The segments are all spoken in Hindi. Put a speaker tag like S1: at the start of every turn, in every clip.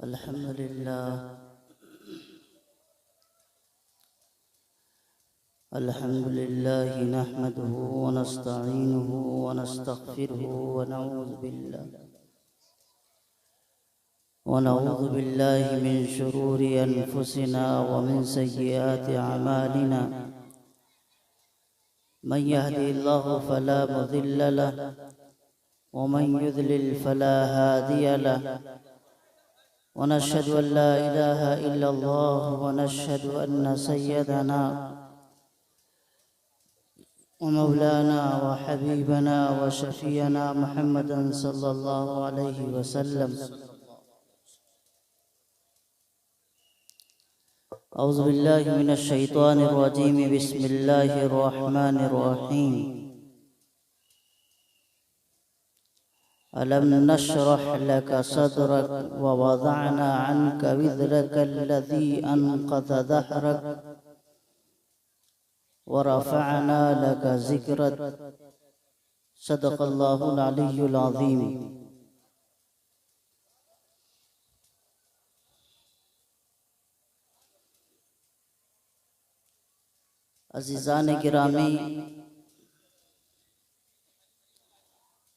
S1: अल्हम्दुलिल्लाह अल्हम्दुलिल्लाहि नहमदुहु व नस्तईनुहु व नस्तगफिरुहु व नऊज़ु बिल्लाहि मिन शुरूरि अनफुसिना व मिन सय्यिआति अमालिना मन यहदिहिल्लाहु फला मुज़िल्ल लहु व मन युज़लिल फला हादिय लहु व नशहदु अन ला इलाहा इल्लल्लाह व नशहदु अन्न सय्यदना व मौलाना व हबीबना व शफीअना मुहम्मदन सल्लल्लाहु अलैहि वसल्लम। औज़ु बिल्लाहि मिनश शैतानिर रजीम बिस्मिल्लाहिर रहमानिर रहीम। अलम नशरह लक सदरक व वज़अना अन्का विज़रक अल्लज़ी अनक़ज़ ज़हरक व रफ़अना लक ज़िक्रक। सदक़ल्लाहुल अलिय्युल अज़ीम। अज़ीज़ान गिरामी,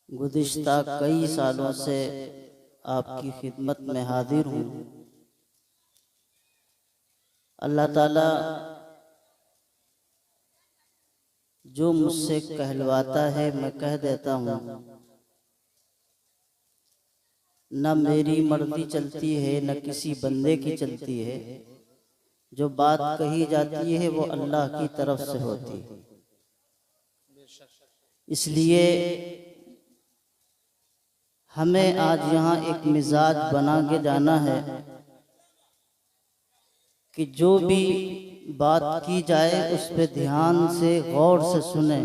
S1: गुज़िश्ता कई सालों से आपकी खिदमत में हाजिर हूँ। अल्लाह ताला जो मुझसे कहलवाता है मैं कह देता हूँ, न मेरी मर्जी चलती है न किसी बंदे की चलती है। जो बात कही जाती है वो अल्लाह की तरफ से होती है। इसलिए हमें आज यहाँ एक मिजाज बना के जाना है कि जो भी बात की जाए उस पे ध्यान से गौर से सुने।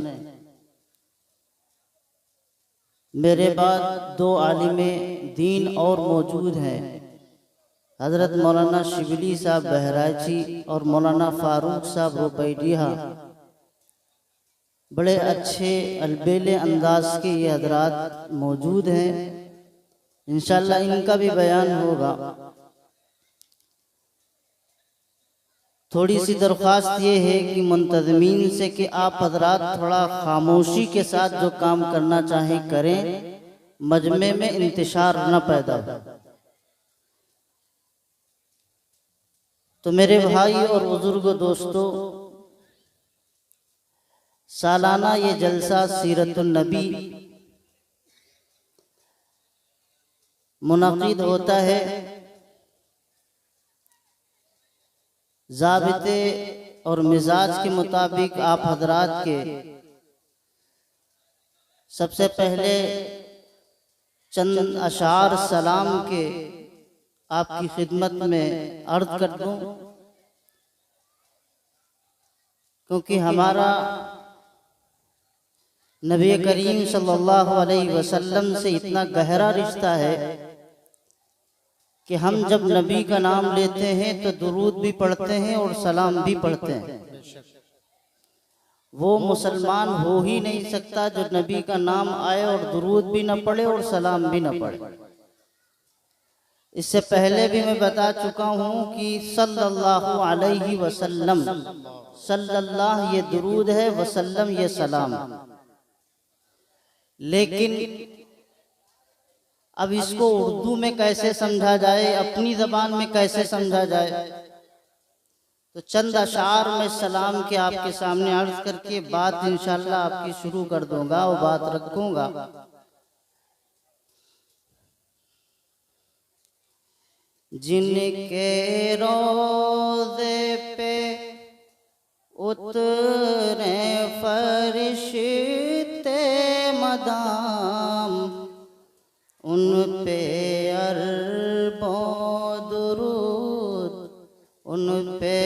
S1: मेरे बाद दो आलिमे दीन और मौजूद हैं, हज़रत मौलाना शिबली साहब बहराइची और मौलाना फारूक साहब रुपैडिया। बड़े अच्छे अलबेले अंदाज के ये हजरात मौजूद हैं। इंशाअल्लाह इनका भी बयान होगा। थोड़ी सी दरख्वास्त ये है कि मुंतज़मीन से कि आप हजरात थोड़ा खामोशी के साथ जो काम करना चाहें करें, मजमे में इंतशार न पैदा हो। तो मेरे भाई और बुजुर्ग दोस्तों, सालाना ये जलसा सीरतुन नबी मुनक़िद होता है। ज़ाबिते और मिजाज के मुताबिक आप हजरात के सबसे पहले चंद अशार सलाम के आपकी खिदमत में अर्ज कर दूं, क्योंकि हमारा नबी करीम सल्लल्लाहु अलैहि वसल्लम से इतना गहरा रिश्ता है कि हम जब नबी का नाम लेते हैं तो दुरूद भी पढ़ते हैं और सलाम भी पढ़ते हैं। वो मुसलमान हो ही नहीं सकता जो नबी का नाम आए और दुरूद भी न पढ़े और सलाम भी न पढ़े। इससे पहले भी मैं बता चुका हूँ कि सल्लल्लाहु अलैहि वसल्लम, सल्लल्लाह ये दुरूद है, वसल्लम ये सलाम। लेकिन अब इसको उर्दू में कैसे समझा जाए, अपनी ज़बान में कैसे समझा जाए, तो चंद अशार में सलाम के आपके सामने अर्ज करके बात इंशाअल्लाह आपकी शुरू कर दूंगा और बात रखूंगा। जिनके रोज़े पे उतरे फरिश्ते मदाम, उन पे अरबों दुरूद, उन पे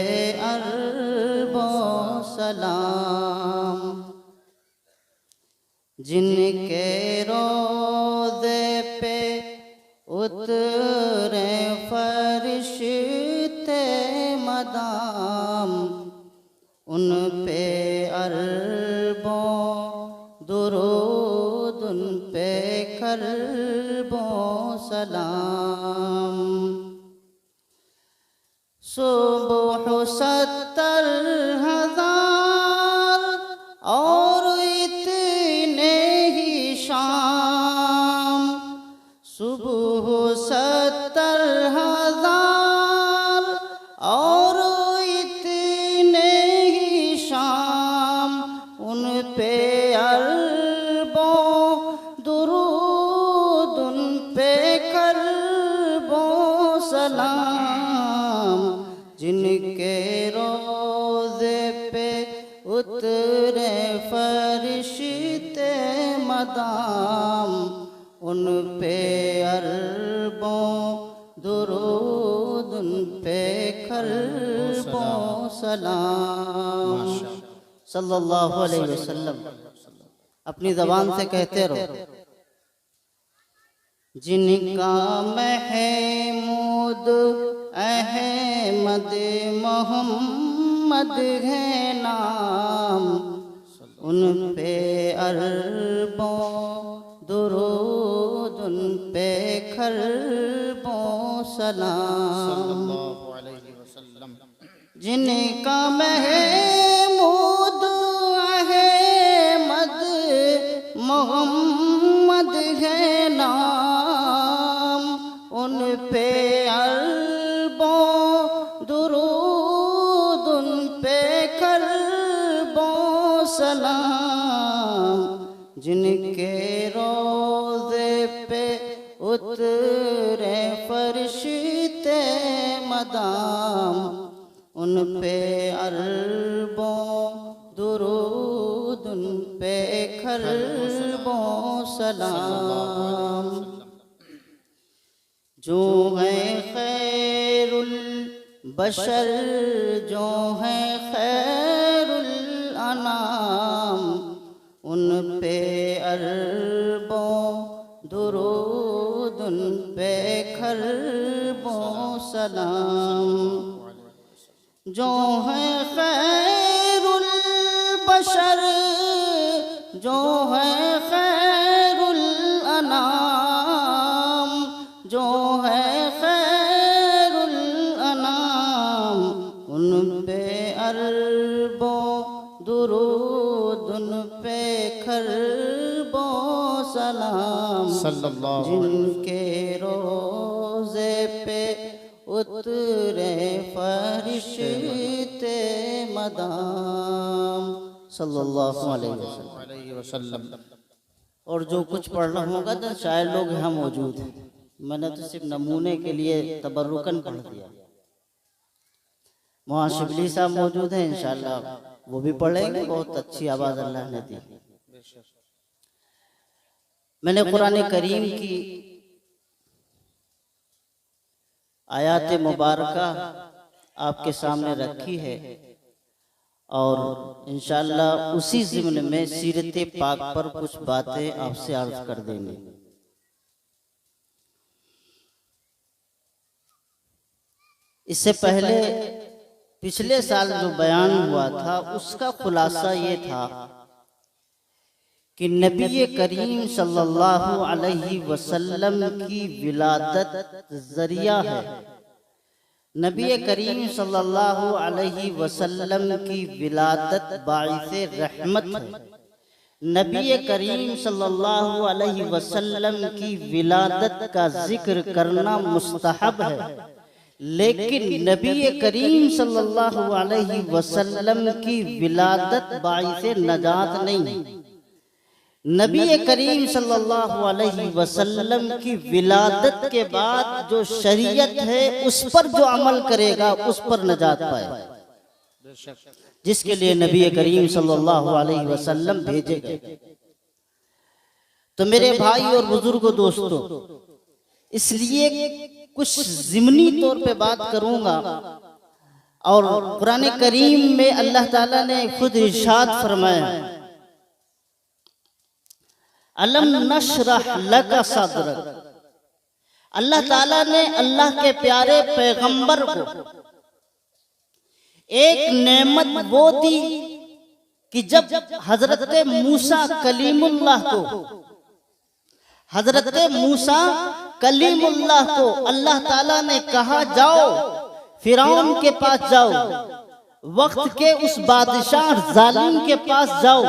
S1: अरबों सलाम। जिनके रोज़े पे उतरे फरिश्ते मदाम, उन पे अरबों दुरूद, उन पे खरबों सलाम। सुबह 70,000 और इतने ही शाम, सुबह 70,000 और इतने ही शाम, उन पे अरबों दुरूद, उन पे करबों सलाम, जिनके रोज़े पे उतरे फरिश्ते मदाम, उन पे अरबों दुरूद, उन पे करबों सलाम। सल्लल्लाहु अलैहि वसल्लम। अपनी ज़बान से कहते रहो। जिनका महमूद अहमद मोहम्मद है नाम, उन पे अरबों दुरूद, उन पे खरबों सलाम। जिनका महमूद अहमद मोहम्मद है नाम, उन पे अरबों दुरूद, उन पे करबों सलाम, जिनके रोज़े पे उतरे फरिश्ते मदाम, उन पे अरबों दुरूद, उन पे खरबों सलाम। जो है खैरुल बशर, जो है खैरुल अनाम, उन पे अरबों दुरूद, उन पे खरबों सलाम। जो है खैरुल बशर, जो है खैरुल अनाम, जो है खैरुल अनाम, उन पे अरबों दुरूद, उन पे खरबों सलाम, जिनके रोज़े पे उतरे फरिश्ते मदाम। सल्लल्लाहु अलैहि वसल्लम। और जो कुछ पढ़ना होगा तो शायद लोग यहाँ मौजूद हैं, मैंने तो सिर्फ नमूने के लिए तबर्रुकन पढ़ दिया। वहाँ शिबली साहब मौजूद हैं, इंशाअल्लाह वो भी पढ़ेंगे। बहुत अच्छी आवाज़ अल्लाह ने दी। मैंने कुरान करीम की आयात मुबारका आपके सामने रखी है और इंशाअल्लाह उसी ज़िम्न में सीरत पाक पर कुछ बातें आपसे अर्ज कर देंगे। इससे पहले पिछले साल जो बयान हुआ था उसका खुलासा ये था कि नबी करीम सल्लल्लाहु अलैहि वसल्लम की विलादत ज़रिया है। नबी करीम सल्लल्लाहु अलैहि वसल्लम की विलादत बाइसे रहमत है। नबी करीम सल्लल्लाहु अलैहि वसल्लम की विलादत का जिक्र करना मुस्तहब है, लेकिन नबी करीम सल्लल्लाहु अलैहि वसल्लम की विलादत बाइसे नजात नहीं। नबी करीम सल्लल्लाहु अलैहि वसल्लम की विलादत के बाद जो शरीयत है उस पर जो अमल करेगा उस पर नजात पाएगा, जिसके लिए नबी करीम सल्लल्लाहु अलैहि वसल्लम भेजे गए। तो मेरे भाई और बुजुर्गों दोस्तों, इसलिए कुछ ज़िमनी तौर पे बात करूंगा। और कुरान करीम में अल्लाह ताला ने खुद इरशाद फरमाया, अलम नशरह लका सदरक। अल्लाह ताला ने अल्लाह के प्यारे पैगंबर को एक नेमत वो दी कि जब हजरत मूसा कलीमुल्लाह को हजरत मूसा कलीमुल्लाह को अल्लाह ताला ने कहा जाओ फिरौन के पास जाओ, वक्त के उस बादशाह जालिम के पास जाओ,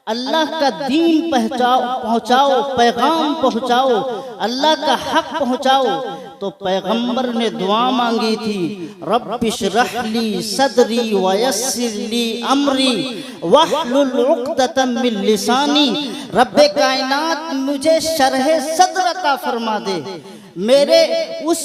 S1: अल्लाह का दीन पहुंचाओ, पैगाम पहुंचाओ, अल्लाह का हक पहुंचाओ। तो पैगंबर ने दुआ मांगी थी, रब्बिश्रह ली सदरी वयस्सिर ली अमरी वहलुल उक़दतम मिन लिसानी। रब्बे कायनात मुझे शरह सद्र अता फरमा दे, मेरे उस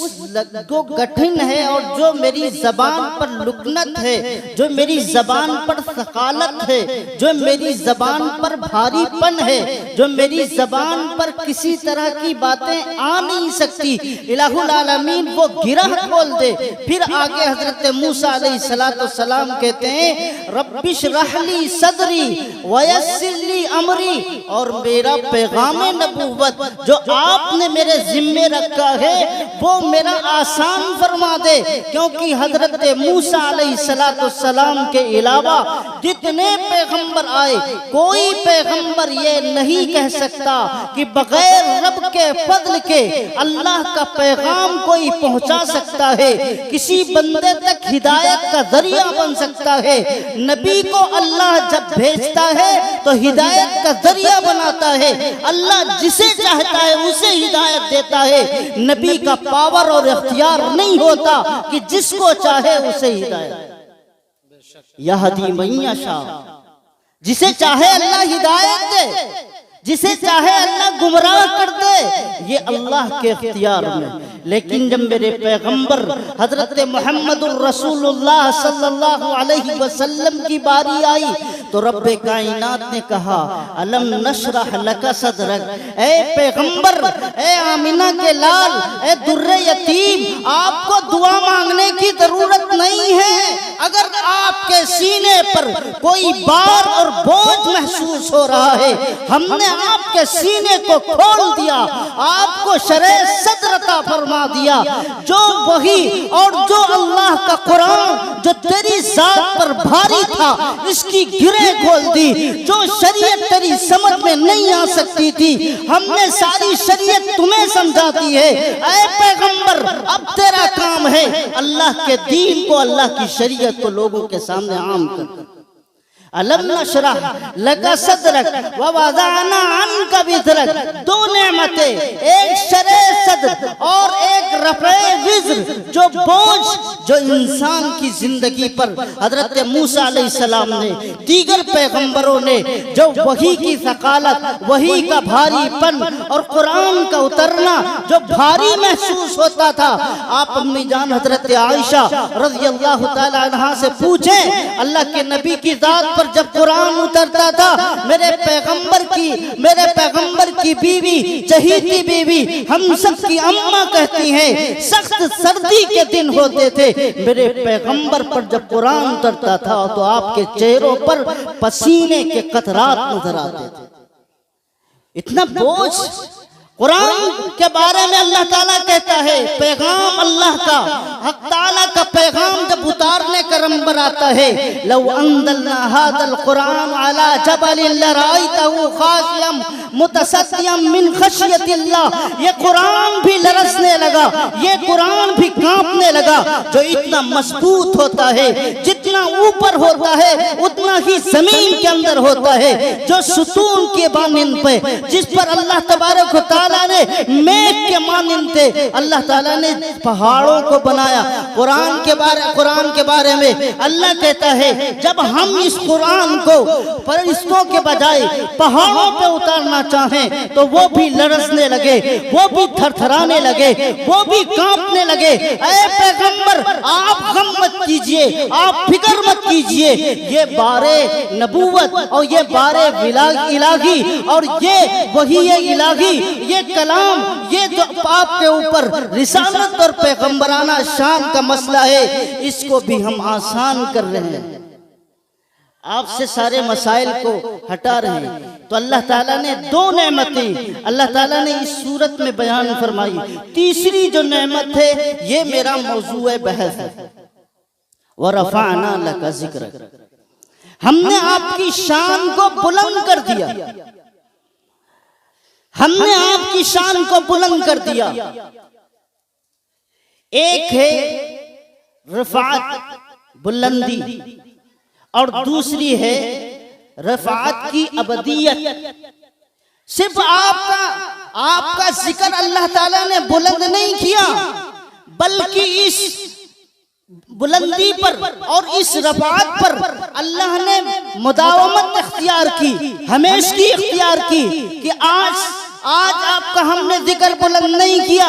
S1: जो गठिन है और जो मेरी जबान पर लुकनत है, जो मेरी जबान पर सकालत है, जो मेरी जबान पर भारीपन है, जो मेरी जबान पर किसी तरह की बातें आ नहीं सकती, इलाहुल आलमीन वो गिरह खोल दे। फिर आगे हजरत मूसा अलैहिस्सलाम कहते हैं, रब्बिश्रह ली सदरी वयस्सिर ली अमरी, और मेरा पैगाम नबूवत जो आपने मेरे जिम्मे रखा है वो मेरा आसान फरमा दे। क्योंकि हजरत मूसा अलैहिस्सलाम के अलावा जितने पैगंबर आए, कोई पैगंबर ये नहीं कह सकता कि बगैर रब के फजल के अल्लाह का पैगाम कोई पहुंचा सकता है, किसी बंदे तक हिदायत का जरिया बन सकता है। नबी को अल्लाह जब भेजता है तो हिदायत का जरिया बनाता है। अल्लाह जिसे चाहता है उसे हिदायत देता है। नबी का पावर और इख्तियार नहीं होता कि जिसको चाहे उसे हिदायत। यहदी मन यशा, जिसे चाहे अल्लाह हिदायत दे, जिसे चाहे अल्लाह गुमराह कर दे, ये अल्लाह के इख्तियार में। लेकिन जब मेरे पैगंबर हजरत मोहम्मदुर रसूलुल्लाह सल्लल्लाहु अलैहि वसल्लम की बारी आई तो रब्बे कायनात ने कहा, अलम नशरह लका सदरक। ए पैगंबर, ए आमिना के लाल, ए दुर्रे यतीम, आपको दुआ मांगने की जरूरत नहीं है। अगर आपके सीने पर कोई बार और बोझ महसूस हो रहा है, हमने आपके सीने को खोल दिया, आपको शरह सद्र अता फरमा दिया। जो वही और जो अल्लाह का कुरान जो तेरी जात पर भारी था, इसकी गिरें खोल दी। जो शरीयत तेरी समझ में नहीं आ सकती थी, हमने सारी शरीयत तुम्हें समझा दी है। ऐ पैगंबर, अब तेरा काम है अल्लाह के दीन को, अल्लाह की शरीयत को लोगों के सामने आम कर। अलम नशरह लका सदरक व वज़अना अन्का विज़रक। दो नेमतें, एक शरह सद्र और एक रफ़े विज़्र, जो बोझ जो इंसान की जिंदगी पर हजरत मूसा अलैहिस्सलाम ने, दीगर पैगंबरों ने जो वही की सकालत, वही का भारीपन और कुरान का उतरना जो भारी महसूस होता था। आप अम्मी जान हजरत आयशा रज़ियल्लाहु ताला अन्हा से पूछें, अल्लाह के नबी की जात पर जब कुरान उतरता था, मेरे पैगंबर की बीवी, चहीती बीवी, हम सब की अम्मा कहती हैं, सख्त सर्दी के दिन होते थे, मेरे पैगंबर पर जब कुरान उतरता था तो आपके चेहरों पर पसीने के कतरात नजर आते थे। इतना बोझ कुरान के बारे में अल्लाह ताला कहता है, पैगाम अल्लाह का, हक ताला का पैगाम जब उतारने का नंबर आता है, लौ अंज़लना हाज़ल कुरान अला जबलिन लराइतहु खाशियम मुतसद्दियम मिन खशियतिल्लाह। ये कुरान भी लरसने लगा, ये कुरान भी कांपने लगा। जो इतना मजबूत होता है, जितना ऊपर होता है उतना ही जमीन के अंदर होता है। जो सुतून के मानिंद पे, जिस पर अल्लाह तबारक व तआला ने मेघ के मानिंद थे, अल्लाह ताला ने पहाड़ों को बनाया। कुरान के बारे में अल्लाह कहता है, जब हम इस कुरान को फरिश्तों के बजाय पहाड़ों पे उतारना चाहें तो वो भी लरसने लगे, वो भी थरथराने लगे, वो भी कांपने लगे। ऐ पैगंबर, आप गम मत कीजिए, आप फिक्र मत कीजिए। ये बारे नबूवत और ये बारे इलाही और ये वही है इलाही, ये कलाम, ये जो आपके ऊपर रिसालत और पैगंबराना शान का मसला है, इसको भी हम आसान कर रहे हैं, आपसे सारे मसाइल को हटा रहे हैं। तो अल्लाह ताला ने दो नेमतें अल्लाह ताला ने इस सूरत में बयान फरमाई। तीसरी जो नेमत है, ये मेरा मौजूए बहस है, व रफ़अना लका ज़िक्रक। हमने आपकी शान को बुलंद कर दिया, हमने आपकी शान को बुलंद कर दिया। एक है रफ़ात बुलंदी, और दूसरी है रफ़ात की अबदियत। सिर्फ आपका जिक्र अल्लाह ताला ने बुलंद नहीं किया, बल्कि इस बुलंदी पर और इस रफ़ात पर अल्लाह ने मुदावमत इख्तियार की, हमेशगी इख्तियार की कि आज आपका हमने जिक्र बुलंद नहीं किया,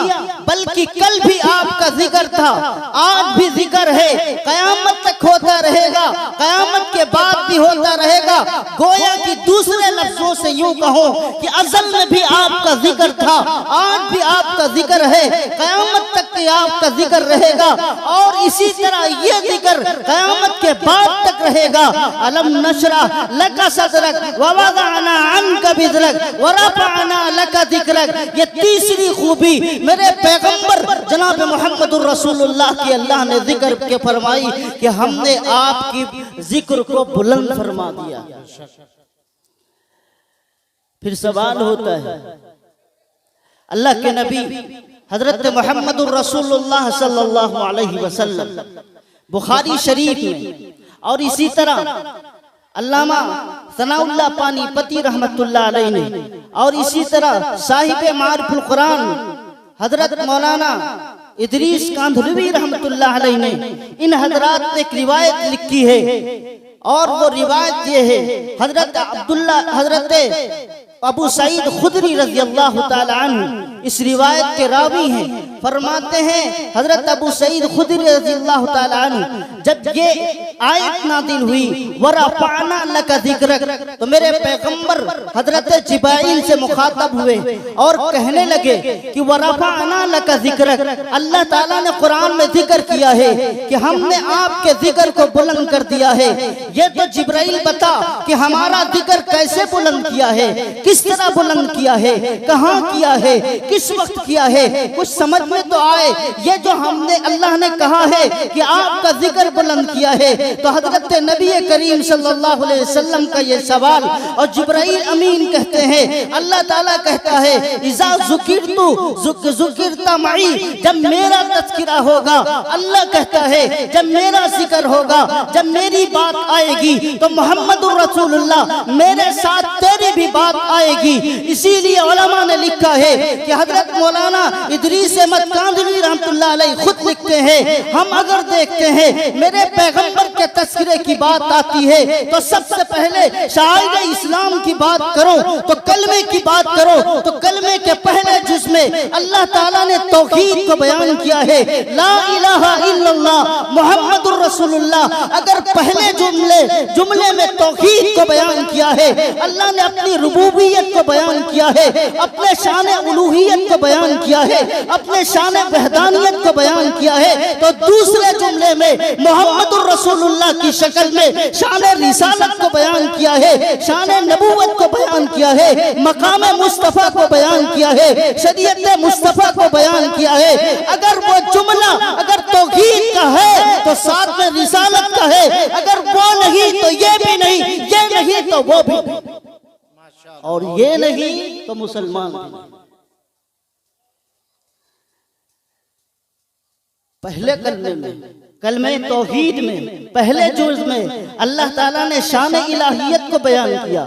S1: बल्कि कल भी आपका जिक्र था, आज भी जिक्र है, कयामत तक होता रहेगा, कयामत के बाद भी होता रहेगा। गोया कि दूसरे लफ्जों से यूं कहो कि अज़ल में भी आपका जिक्र था, आज भी आपका जिक्र है, कयामत तक भी आपका जिक्र रहेगा, और इसी तरह ये जिक्र कयामत के बाद तक रहेगा। अलम नशरह लका सदरक व वदअना अन्का विज़रक व रफ़अना लका ज़िक्रक। ये तीसरी खूबी मेरे पैगंबर जनाब मोहम्मदुर रसूलुल्लाह की अल्लाह ने जिक्र के फरमाई कि हमने आपकी जिक्र को बुलंद फरमा दिया। फिर सवाल होता है, अल्लाह के नबी हजरत मोहम्मदुर रसूलुल्लाह सल्लल्लाहु अलैहि वसल्लम बुखारी शरीफ में और इसी तरह अल्लामा सनाउल्लाह पानीपती रहमतुल्लाह अलैहि ने और इसी तरह साहिब मारिफुल कुरान हजरत मौलाना इदरीस कांधलवी रहमतुल्लाह अलैहि ने इन हजरात ने एक रिवायत लिखी है, और वो रिवायत ये है, हजरत अबू सईद खुदरी रज़ियल्लाहु ताला अन्हु इस रिवायत के रावी हैं। फरमाते हैं हजरत अबू सईद खुदरी रज़ियल्लाहु ताला अन्हु, जब ये आयत नाज़िल हुई वरफ़अना लका ज़िक्रक, तो मेरे पैगंबर हजरत जिब्राइल से मुखातब हुए और कहने लगे कि वरफ़अना लका ज़िक्रक, अल्लाह ताला ने कुरान में जिक्र किया है कि हमने आपके जिक्र को बुलंद कर दिया है। ये तो जिब्राइल बता कि हमारा जिक्र कैसे बुलंद किया है, किस तरह बुलंद किया है, कहाँ किया है, किस वक्त किया है, कुछ समझ में तो आए। ये जो हमने अल्लाह ने कहा है कि आपका जिक्र बुलंद किया है, तो हजरत नबी करीम सल्लल्लाहु अलैहि वसल्लम का ये सवाल, और जिब्राइल अमीन कहते हैं, अल्लाह ताला कहता है इज़ा ज़ुकिरतु ज़ुकिरता मई, जब मेरा तज़किरा होगा, अल्लाह कहता है जब मेरा जिक्र होगा, जब मेरी बात आएगी, तो मोहम्मदुर रसूलुल्लाह मेरे साथ तेरी भी बात आएगी। इसीलिए उलमा ने लिखा है कि हजरत मौलाना इदरीस अहमद कांधलवी रहमतुल्लाह अलैहि खुद लिखते हैं, हम अगर देखते हैं मेरे पैगंबर के तज़किरे की बात आती है, तो सबसे पहले शायर इस्लाम की बात करो तो कलमे की बात करो, तो कलमे के पहले जिसमें अल्लाह ताला ने तौहीद को बयान किया है, ला इलाहा इल्लल्लाह मुहम्मदुर रसूलुल्लाह। अगर पहले जुमले में तौहीद को बयान किया है, अल्लाह ने अपनी रुबूबियत को बयान किया है, अपने शान उलूहियत को बयान किया है, अपने शान वहदानियत को बयान किया है, तो दूसरे जुमले में मोहम्मदुर रसूलुल्लाह की शक्ल में शान रिसालत को बयान किया है, शान नबूवत को बयान किया है, मकाम मुस्तफ़ा को बयान किया है, शरीयत मुस्तफ़ा को बयान किया है। अगर वो जुमला अगर तौहीद का है तो साथ में रिसालत का है, अगर वो नहीं तो ये भी नहीं, ये नहीं तो वो भी, और ये नहीं तो मुसलमान भी। पहले कलमे तौहीद में पहले जुज़ में अल्लाह ताला ने शान इलाहियत को बयान किया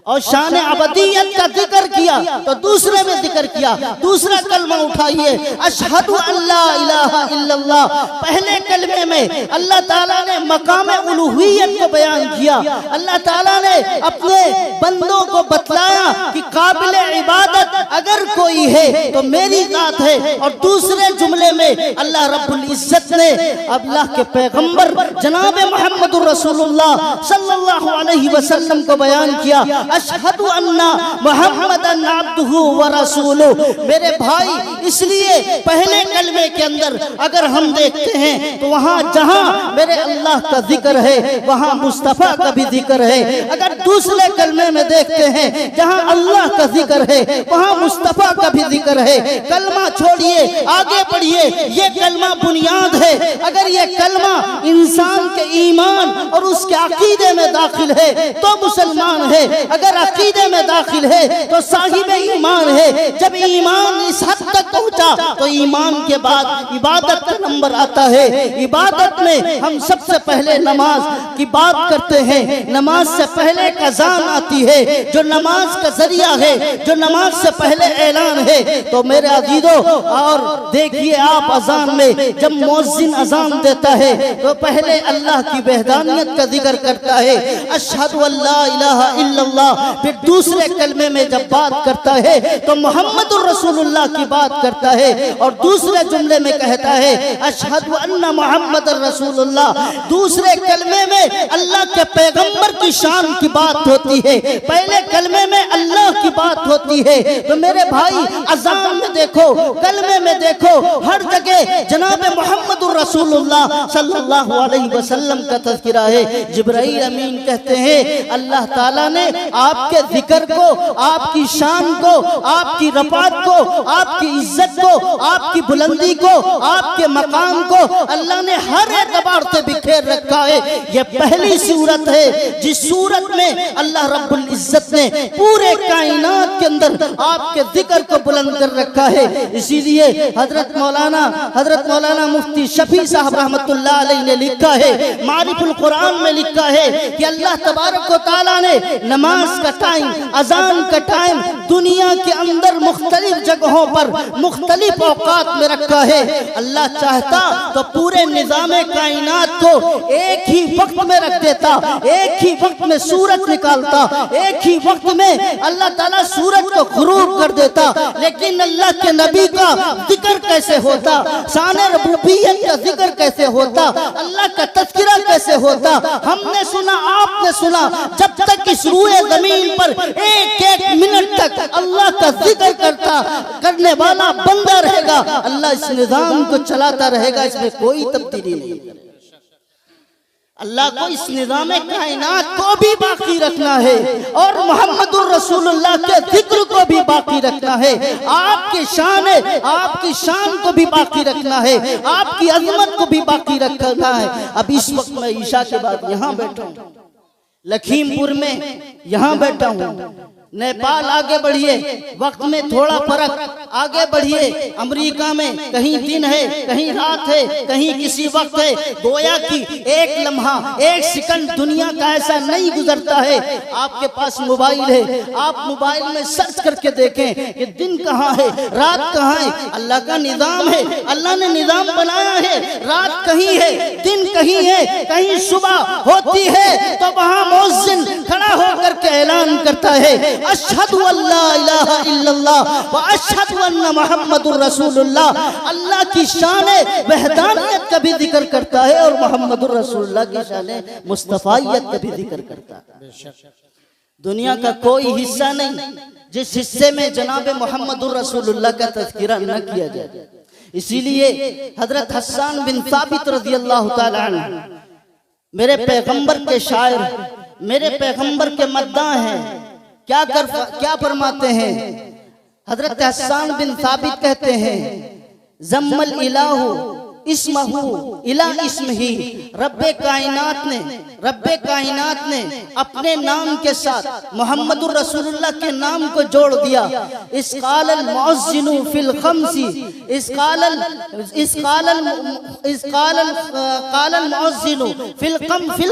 S1: और शान अबदियत का जिक्र किया, तो दूसरे में जिक्र किया, दूसरा कलमा उठाइए अशहदु अल्ला इलाहा इल्लल्लाह। पहले कलमे में अल्लाह ताला ने मकाम उलूहियत को बयान किया, अल्लाह ताला ने अपने बंदों को बतलाया कि काबिल इबादत अगर कोई है तो मेरी जात है, और दूसरे जुमले में अल्लाह रब्बुल इज्जत ने अल्लाह के पैगंबर जनाब मोहम्मदुर रसूलुल्लाह सल्लल्लाहु अलैहि वसल्लम को बयान किया अशहदु अन्ना मुहम्मदन अब्दुहु व रसूलुहु। मेरे भाई, इसलिए पहले कलमे के अंदर अगर हम देखते हैं तो वहाँ जहाँ मेरे अल्लाह का जिक्र है वहाँ मुस्तफ़ा का भी जिक्र है। अगर दूसरे कलमे में देखते हैं जहाँ अल्लाह का जिक्र है वहाँ मुस्तफ़ा का भी जिक्र है। कलमा छोड़िए, आगे बढ़िए, लिए ये कलमा बुनियाद है। अगर ये कलमा इंसान के ईमान और उसके अकीदे में दाखिल है तो मुसलमान है, अगर अकीदे में दाखिल है तो साहिब ईमान है। जब ईमान इस हद तक पहुंचा तो ईमान के बाद इबादत का नंबर आता है। इबादत में हम सबसे पहले नमाज की बात करते हैं। नमाज से पहले अज़ान आती है, जो नमाज का जरिया है, जो नमाज से पहले ऐलान है। तो मेरे अजीजों, और देखिए आप अज़ान में जब मुअज्जिन अज़ान देता है तो पहले अल्लाह की वहदानियत का जिक्र करता है, अशहदु अल्ला इलाहा इल्लल्लाह। फिर दूसरे कलमे में जब बात करता है तो मोहम्मदुर रसूलुल्लाह की बात करता है, और दूसरे जुमले में कहता है अशहदु अन्ना मुहम्मदुर रसूलुल्लाह। दूसरे कलमे में अल्लाह के पैगंबर की शान की बात होती है, पहले कलमे में अल्लाह की बात होती है। तो मेरे भाई, अज़ान में देखो, कलमे में देखो, हर जगह जनाब मोहम्मदुर रसूलुल्लाह सल्लल्लाहु अलैहि वसल्लम का तज़किरा है। जिब्राइल अमीन कहते हैं अल्लाह ताला ने आपके जिक्र को, आपकी शान को, आपकी रफ़ात को, आपकी इज्जत को, आपकी बुलंदी को, आपके मकाम को अल्लाह ने हर एतबार से बिखेर रखा है। यह पहली सूरत है जिस सूरत में अल्लाह रब्बुल इज्जत ने पूरे कायनात के अंदर आपके जिक्र को बुलंद कर रखा है। इसीलिए हजरत मौलाना मुफ्ती शफी साहब रहमतुल्लाह अलैहि ने लिखा है, मारिफुल कुरान में लिखा है कि अल्लाह तबारक व तआला ने नमाज का टाइम, अजान का टाइम दुनिया के अंदर मुख्तलिफ जगहों पर मुख्तलिफ औकात में रखा है। अल्लाह चाहता तो पूरे निजामे कायनात को एक ही वक्त में रख देता, एक ही वक्त में सूरज निकालता, एक ही वक्त में अल्लाह ताला सूरज को गुरूब कर देता। लेकिन अल्लाह के नबी का जिक्र कैसे होता, शान रब्बुबियत का जिक्र कैसे होता, अल्लाह का तज़किरा कैसे होता? हमने सुना, आपने सुना, जब तक इस रूए जमीन पर एक एक मिनट तक अल्लाह का जिक्र करने वाला बंदा रहेगा, अल्लाह इस निजाम को चलाता रहेगा, इसमें कोई तब्दीली नहीं। अल्लाह को इस निजाम कायनात को भी बाकी रखना है और मोहम्मदुर रसूलुल्लाह के जिक्र को भी बाकी रखना है। आपकी शान को भी बाकी रखना है, आपकी अजमत को भी बाकी रखना है। अब इस वक्त मैं ईशा के बाद यहाँ बैठा हूँ, लखीमपुर में यहाँ बैठा हूँ। नेपाल आगे बढ़िए, वक्त में थोड़ा फर्क, आगे बढ़िए। अमेरिका में कहीं दिन है, कहीं रात है, कहीं किसी वक्त है। गोया की एक लम्हा, एक सेकंड दुनिया का ऐसा नहीं गुजरता है। आपके पास मोबाइल है, आप मोबाइल में सर्च करके देखें कि दिन कहाँ है, रात कहाँ है। अल्लाह का निजाम है, अल्लाह ने निजाम बनाया है। रात कहीं है, दिन कहीं है। कहीं सुबह होती है तो वहाँ मुअज्जिन खड़ा होकर के ऐलान करता है, अशहदु अल्ला इलाहा इल्लल्लाह व अशहदु अन्ना मुहम्मदुर रसूलुल्लाह। अल्लाह की शान वहदानियत का भी जिक्र करता है और मोहम्मदुर रसूलुल्लाह की शान मुस्तफाइयत का भी जिक्र करता है। दुनिया का कोई हिस्सा नहीं जिस हिस्से में जनाब मोहम्मदुर रसूलुल्लाह का तज़किरा न किया जाए। इसीलिए हजरत हसन बिन साबित रज़ियल्लाहु ताला अन्हु मेरे पैगंबर के शायर, मेरे पैगंबर के मद्दाह हैं। क्या फरमाते हैं? हजरत हसन बिन साबित कहते हैं, जम्मल इलाहु इस्महु इला इस्मही। रब्बे कायनात ने अपने नाम के साथ मोहम्मदुर रसूलुल्लाह के नाम को जोड़ दिया। इसकालल मुअज्जिनु फिल खम्सी, इसकालल मुअज्जिनु फिल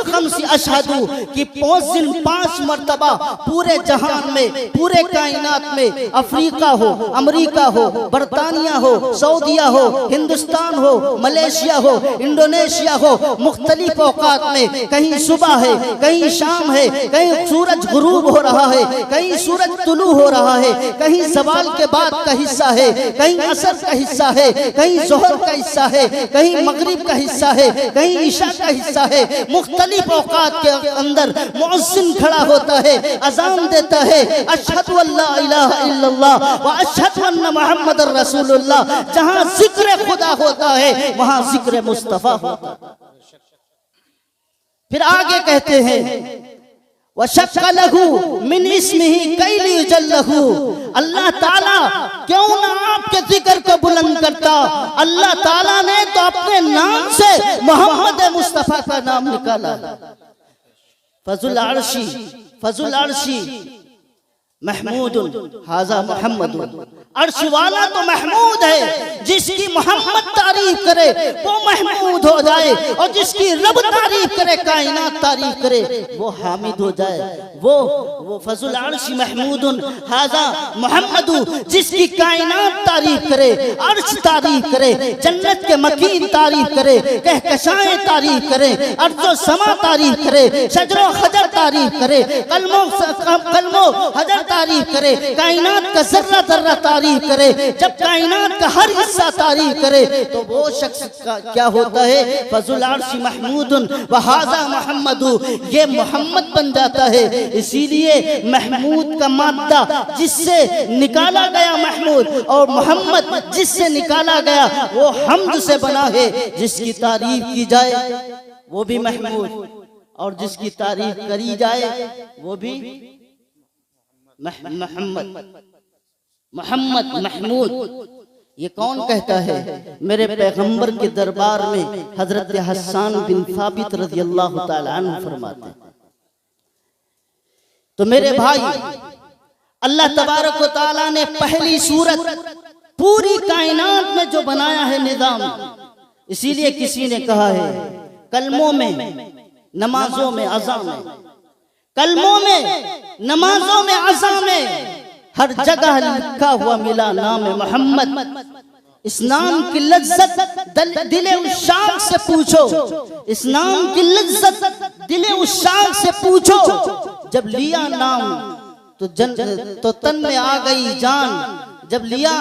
S1: खम्सी अशहदु, कि मुअज्जिन 5 मर्तबा पूरे जहान में, पूरे कायनात में, अफ्रीका हो, अमेरिका हो, बरतानिया हो, सऊदिया हो, हिंदुस्तान हो, मलेशिया हो, इंडोनेशिया हो, मुख्तलिफ औकात में कहीं सुबह है, कहीं शाम है, कहीं सूरज गुरूब हो रहा है, कहीं सूरज तुलू हो रहा है, कहीं सवाल के बाद का हिस्सा है, कहीं असर का हिस्सा है, कहीं जोहर का हिस्सा है, कहीं मगरिब का हिस्सा है, कहीं ईशा का हिस्सा है। मुख्तलिफ औकात के अंदर मुअज्जिन खड़ा होता है, अजान देता है, अशहदु अल्ला इलाहा इल्लल्लाह व अशहदु अन्ना मुहम्मदुर रसूलुल्लाह। जहां जिक्र खुदा होता है वहां जिक्र मुस्तफा होता है। फिर आगे कहते हैं, वशक्का लहू मिन इस्मिही कैली युजल्लहू। अल्लाह ताला क्यों ना आपके जिक्र को बुलंद करता। अल्लाह ताला ने तो अपने नाम से मोहम्मद मुस्तफा का नाम निकाला। फजुल अर्शी महमूदुन हाजा मोहम्मद। अर्श वाला तो महमूद है, जिसकी मोहम्मद तारीफ करे वो महमूद हो जाए, और जिसकी रब तारीफ करे, कायनात तारीफ करे, वो हामिद हो जाए। वो फजुल अर्श महमूदुन हाजा मोहम्मदु, जिसकी कायनात तारीफ करे, अर्श तारीफ करे, जन्नत के मकीन तारीफ करे, कहकशाएं तारीफ करे, अर्ज़ो समा तारीफ करे, शजरो हजर तारीफ करे, कलमो हजर तारीफ करे, कायनात का जर्रा जर्रा तारीफ करे। जब कायनात का हर हिस्सा तारीफ करे तो वो शख्स का क्या होता है, फजुल अर्श महमूदुन व हाजा मोहम्मदु, ये मोहम्मद बन जाता है। इसीलिए महमूद का मादा जिससे निकाला गया महमूद, और मोहम्मद जिससे निकाला गया वो हम्द से बना है। जिसकी तारीफ की जाए वो भी महमूद, और जिसकी तारीफ करी जाए वो भी मोहम्मद महमूद। ये कौन कहता है? मेरे पैगंबर के दरबार में हजरत हसन बिन साबित रज़ियल्लाहु ताला अन्हु फरमाते हैं। तो मेरे भाई, अल्लाह तबारक व तआला ने पहली सूरत पूरी कायनात में जो बनाया है निजाम, इसीलिए किसी ने कहा है कलमों में, नमाजों में, अज़ा में, कलमों में, नमाजों में, अज़ा में हर जगह लिखा हुआ मिला नाम मोहम्मद। इस नाम की लज्जत दिले उस शाख से पूछो, इस नाम की लज्जत दिले उस शाख से पूछो। जब लिया नाम तो तन में आ गई जान, जब लिया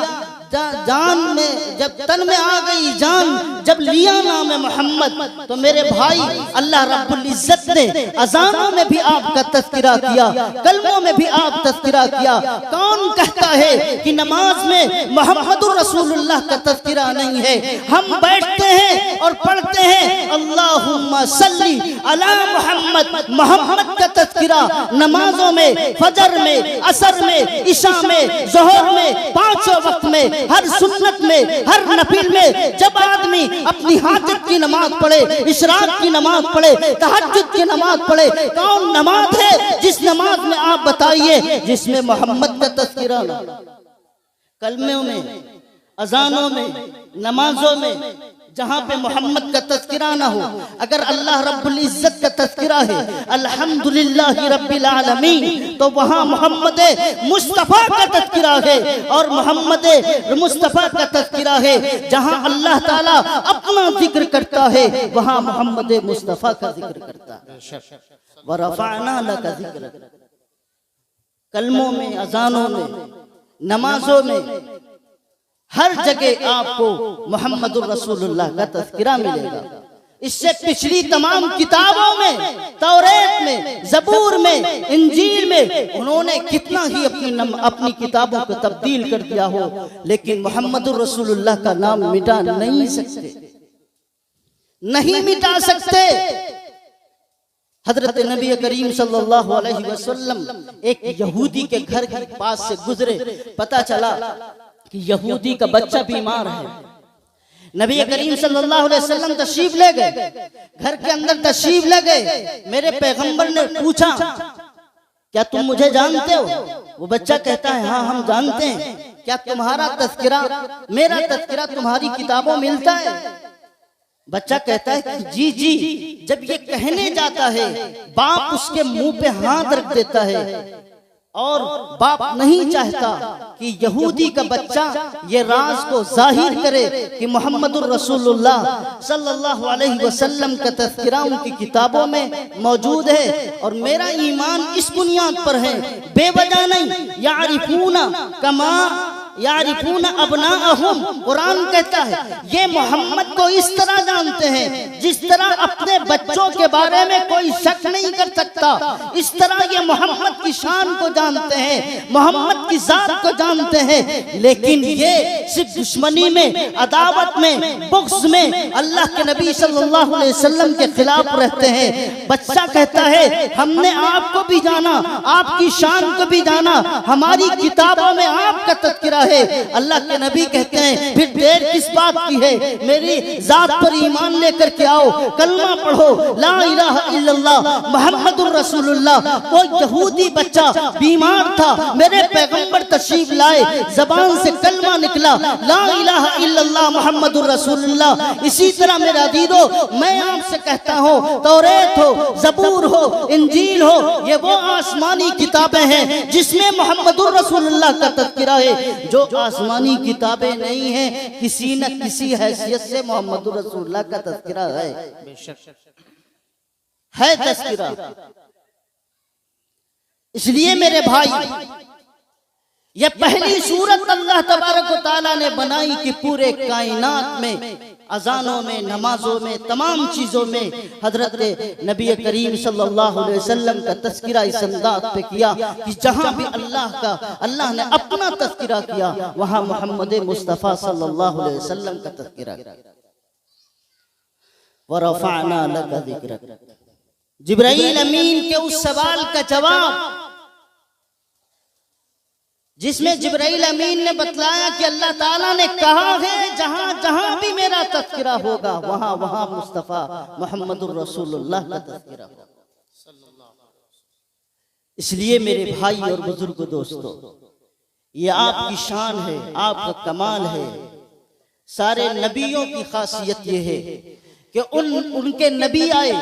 S1: जान में, जब तन में आ गई जान, जब लिया नाम मोहम्मद। तो मेरे भाई, अल्लाह रब्बुल इज्जत ने अज़ानों में भी आपका तज़किरा किया, कलमों में भी आप तज़किरा किया। कौन कहता है कि नमाज में मोहम्मदुर रसूलुल्लाह का तज़किरा नहीं है? हम बैठते हैं और पढ़ते हैं अल्लाहुम्मा सल्ली अला मोहम्मद, मोहम्मद का तज़किरा नमाजों में, फजर में, असर में, इशा में, ज़ोहर में, पांचों वक्त में, हर सुन्नत में, हर नफिल में। जब आदमी अपनी हाजत की नमाज पढ़े, इशराक की नमाज पढ़े, तहज्जुद की नमाज पढ़े, कौन नमाज है जिस नमाज में आप बताइए जिसमें मोहम्मद का तज़किरा ना? कलमों में, अजानों में, नमाजों में, जहां पे मोहम्मद का तज़किरा ना हो। अगर अल्लाह रब्बुल इज्जत का तज़किरा है अल्हम्दुलिल्लाहि रब्बिल आलमीन, तो वहां मोहम्मद मुस्तफ़ा का तज़किरा है, और मोहम्मद मुस्तफ़ा का तज़किरा है। जहां अल्लाह ताला अपना जिक्र करता है वहां मोहम्मद मुस्तफ़ा का जिक्र करता है। व रफ़अना लका ज़िक्रक। कलमों में, अजानों में, नमाजों में, हर जगह आपको मोहम्मदुर रसूलुल्लाह का तज़किरा मिलेगा। इससे पिछली तमाम किताबों में, तौरात में, ज़बूर में, इंजील में, उन्होंने कितना ही अपनी किताबों को तब्दील कर दिया हो, लेकिन मोहम्मदुर रसूलुल्लाह का नाम मिटा नहीं सकते, नहीं मिटा सकते। हजरत नबी करीम सल्लल्लाहु अलैहि वसल्लम एक यहूदी के घर के पास से गुजरे, पता चला कि यहूदी का बच्चा बीमार है। नबी करीम सल्लल्लाहु अलैहि वसल्लम तशरीफ ले गए, घर के अंदर तशरीफ ले गए। मेरे पैगंबर ने पूछा, क्या तुम मुझे जानते हो? वो बच्चा कहता है, हाँ हम जानते हैं। क्या तुम्हारा तज़किरा, मेरा तज़किरा तुम्हारी किताबों मिलता है? बच्चा कहता है कि जी जी। जब ये कहने जाता है, बाप उसके मुंह पे हाथ रख देता है, और बाप नहीं चाहता कि यहूदी का बच्चा ये राज को जाहिर करे कि मोहम्मदुर रसूलुल्लाह सल्लल्लाहु अलैहि वसल्लम का तज़किरा उनकी किताबों में मौजूद है, और मेरा ईमान इस बुनियाद पर है, बेवजह नहीं। यारिफूना कमा यारिफून अबनाअहुम, कुरान कहता है ये मोहम्मद को इस तरह जानते हैं जिस तरह अपने बच्चों के बारे में कोई शक नहीं कर सकता, इस तरह ये मोहम्मद की शान को जानते हैं, मोहम्मद की जात को जानते हैं। लेकिन ये सिर्फ दुश्मनी में, अदावत में, बुग़्ज़ में अल्लाह के नबी सल्लल्लाहु अलैहि वसल्लम के खिलाफ रहते हैं। बच्चा कहता है हमने आपको भी जाना, आपकी शान को भी जाना, हमारी किताबों में आपका तज़किरा है। अल्लाह के नबी कहते हैं फिर देर किस बात की है, मेरी जात पर ईमान लेकर के आओ, कलमा पढ़ो, ला इलाहा इल्लल्लाह मुहम्मदुर रसूलुल्लाह। वो यहूदी बच्चा बीमार था, मेरे पैगंबर तशरीफ लाए, जबान से कलमा निकला, ला इलाहा इल्लल्लाह मुहम्मदुर रसूलुल्लाह। इसी तरह मेरा दीदो, मैं आपसे कहता हूँ तौरेत हो, ज़बूर हो, इंजील हो, ये वो आसमानी किताबें हैं जिसमें मुहम्मदुर रसूलुल्लाह का तज़किरा है। जो आसमानी किताबें नहीं है, किसी न किसी हैसियत से मोहम्मद रसूलुल्लाह का तज़किरा है तज़किरा। इसलिए मेरे भाई ये पहली सूरत अल्लाह तबारक व तआला ने बनाई कि पूरे कायनात में, अजानों में, नमाजों में, तमाम चीज़ों में हजरत नबी करीम सल्लल्लाहु अलैहि वसल्लम का तज़किरा इस अंदाज पे किया कि जहाँ भी अल्लाह ने अपना तज़किरा किया वहाँ मोहम्मद मुस्तफ़ा सल्लल्लाहु अलैहि वसल्लम का तज़किरा किया। व रफ़अना लका ज़िक्रक, जिब्राईल अमीन के उस सवाल का जवाब जिसमें जिब्राईल अमीन ने बतलाया कि अल्लाह ताला ने कहा है जहां जहां भी मेरा तज़किरा होगा वहां वहां मुस्तफ़ा मुहम्मदुर रसूलुल्लाह का तज़किरा होगा। इसलिए मेरे भाई और बुजुर्ग दोस्तों, ये आपकी शान है, आपका कमाल है। सारे नबियों की खासियत ये है कि उनके नबी आए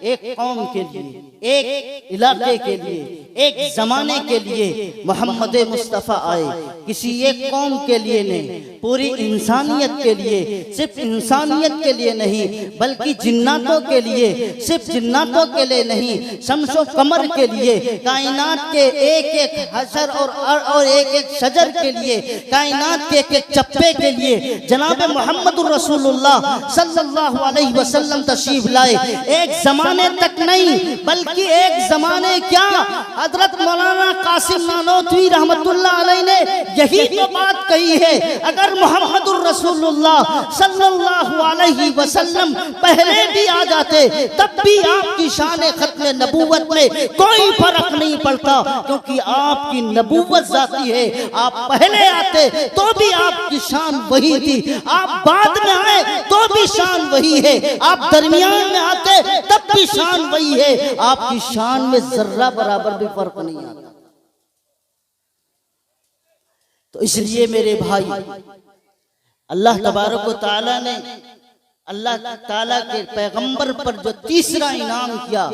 S1: एक कौम के लिए, एक इलाके के लिए, एक जमाने के लिए। मोहम्मद मुस्तफ़ा आए किसी एक कौम के लिए नहीं, पूरी इंसानियत के लिए। सिर्फ इंसानियत के लिए नहीं बल्कि जिन्नातों के लिए, सिर्फ जिन्नातों के लिए नहीं, शम्सो कमर के लिए, कायनात के एक एक हशर और एक एक शजर के लिए, कायनात के एक एक चप्पे के लिए जनाब मोहम्मदुर रसूलुल्लाह सल्लल्लाहु अलैहि वसल्लम तशरीफ लाए। एक जमाने तक नहीं बल्कि एक जमाने क्या, हजरत मौलाना कासिम नानोतवी रहमतुल्लाह अलैह ने यही तो बात कही है। अगर मोहम्मदुर रसूलुल्लाह सल्लल्लाहु अलैहि वसल्लम पहले भी आ जाते तब भी आपकी शान खत्म नबूवत में कोई फर्क नहीं पड़ता, क्योंकि आपकी नबूवत जाती है। आप पहले आते तो भी आपकी शान वही थी, आप बाद में आए तो भी शान वही है, आप दरमियान में आते तब भी शान वही है। आपकी शान में जर्रा बराबर भी फर्क नहीं आता। तो इसलिए मेरे भाई, अल्लाह तबारक व तआला ने अल्लाह ताला के पैगंबर पर जो तीसरा इनाम किया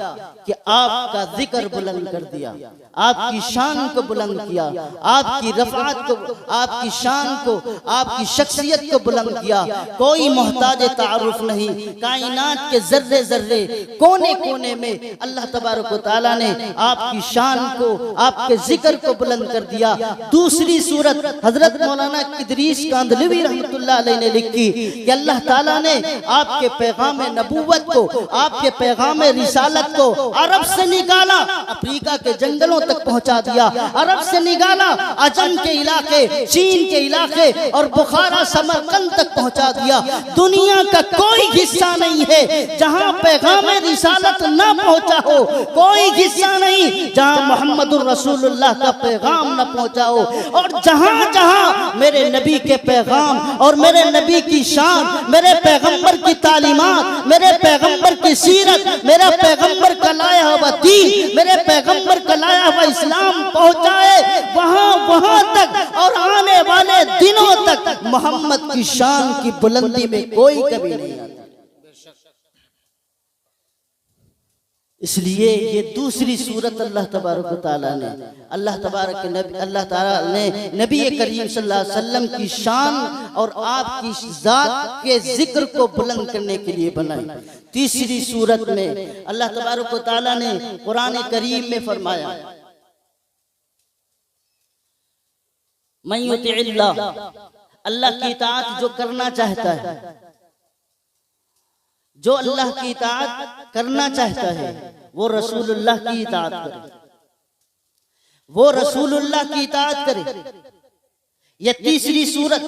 S1: कि आपका जिक्र बुलंद कर दिया, आपकी शान को बुलंद किया, आपकी रफ़ात को, आपकी शान को, आपकी शख्सियत को बुलंद किया। कोई मोहताज तारुफ नहीं, कायनात के जर्रे जर्रे, कोने कोने में अल्लाह तबारक व तआला ने आपकी शान को, आपके जिक्र को बुलंद कर दिया। दूसरी सूरत हजरत मौलाना इदरीस कांदलवी रहमतुल्लाह अलैह ने लिखी कि अल्लाह ताला ने आपके पैगाम नबूवत को, आपके पैगाम रिसालत को अरब से निकाला, अफ्रीका के जंगलों तक पहुंचा दिया, अरब से निकाला, अजम के इलाके, चीन के इलाके और बुखारा समरकंद तक पहुंचा दिया। दुनिया का कोई हिस्सा नहीं है जहां पैगाम रिसालत ना पहुंचा हो, कोई हिस्सा नहीं जहां मोहम्मदुर रसूलुल्लाह का पैगाम न पहुंचा हो। और जहां जहां मेरे नबी के पैगाम और मेरे नबी की शान, मेरे पैगंबर की तालीमात, मेरे पैगंबर की सीरत, मेरा पैगंबर का लाया हुआ दीन, मेरे पैगंबर का लाया हुआ इस्लाम पहुंचाए वहां तक और आने वाले दिनों तक मोहम्मद की शान की बुलंदी में कोई कभी नहीं आता। इसलिए ये दूसरी सूरत अल्लाह तबारक व तआला ने, अल्लाह ताला ने नबी करीम सल्लल्लाहु अलैहि वसल्लम की शान और आपकी जात के जिक्र को बुलंद करने के लिए बनाई। तीसरी सूरत में अल्लाह तबारक व तआला ने कुरान करीम में फरमाया मन युतिइल्लाह, अल्लाह की इताअत जो करना चाहता है, जो अल्लाह की इताअत करना चाहता है वो रसूलुल्लाह की इताअत करे, वो रसूलुल्लाह की इताअत करे। यह तीसरी सूरत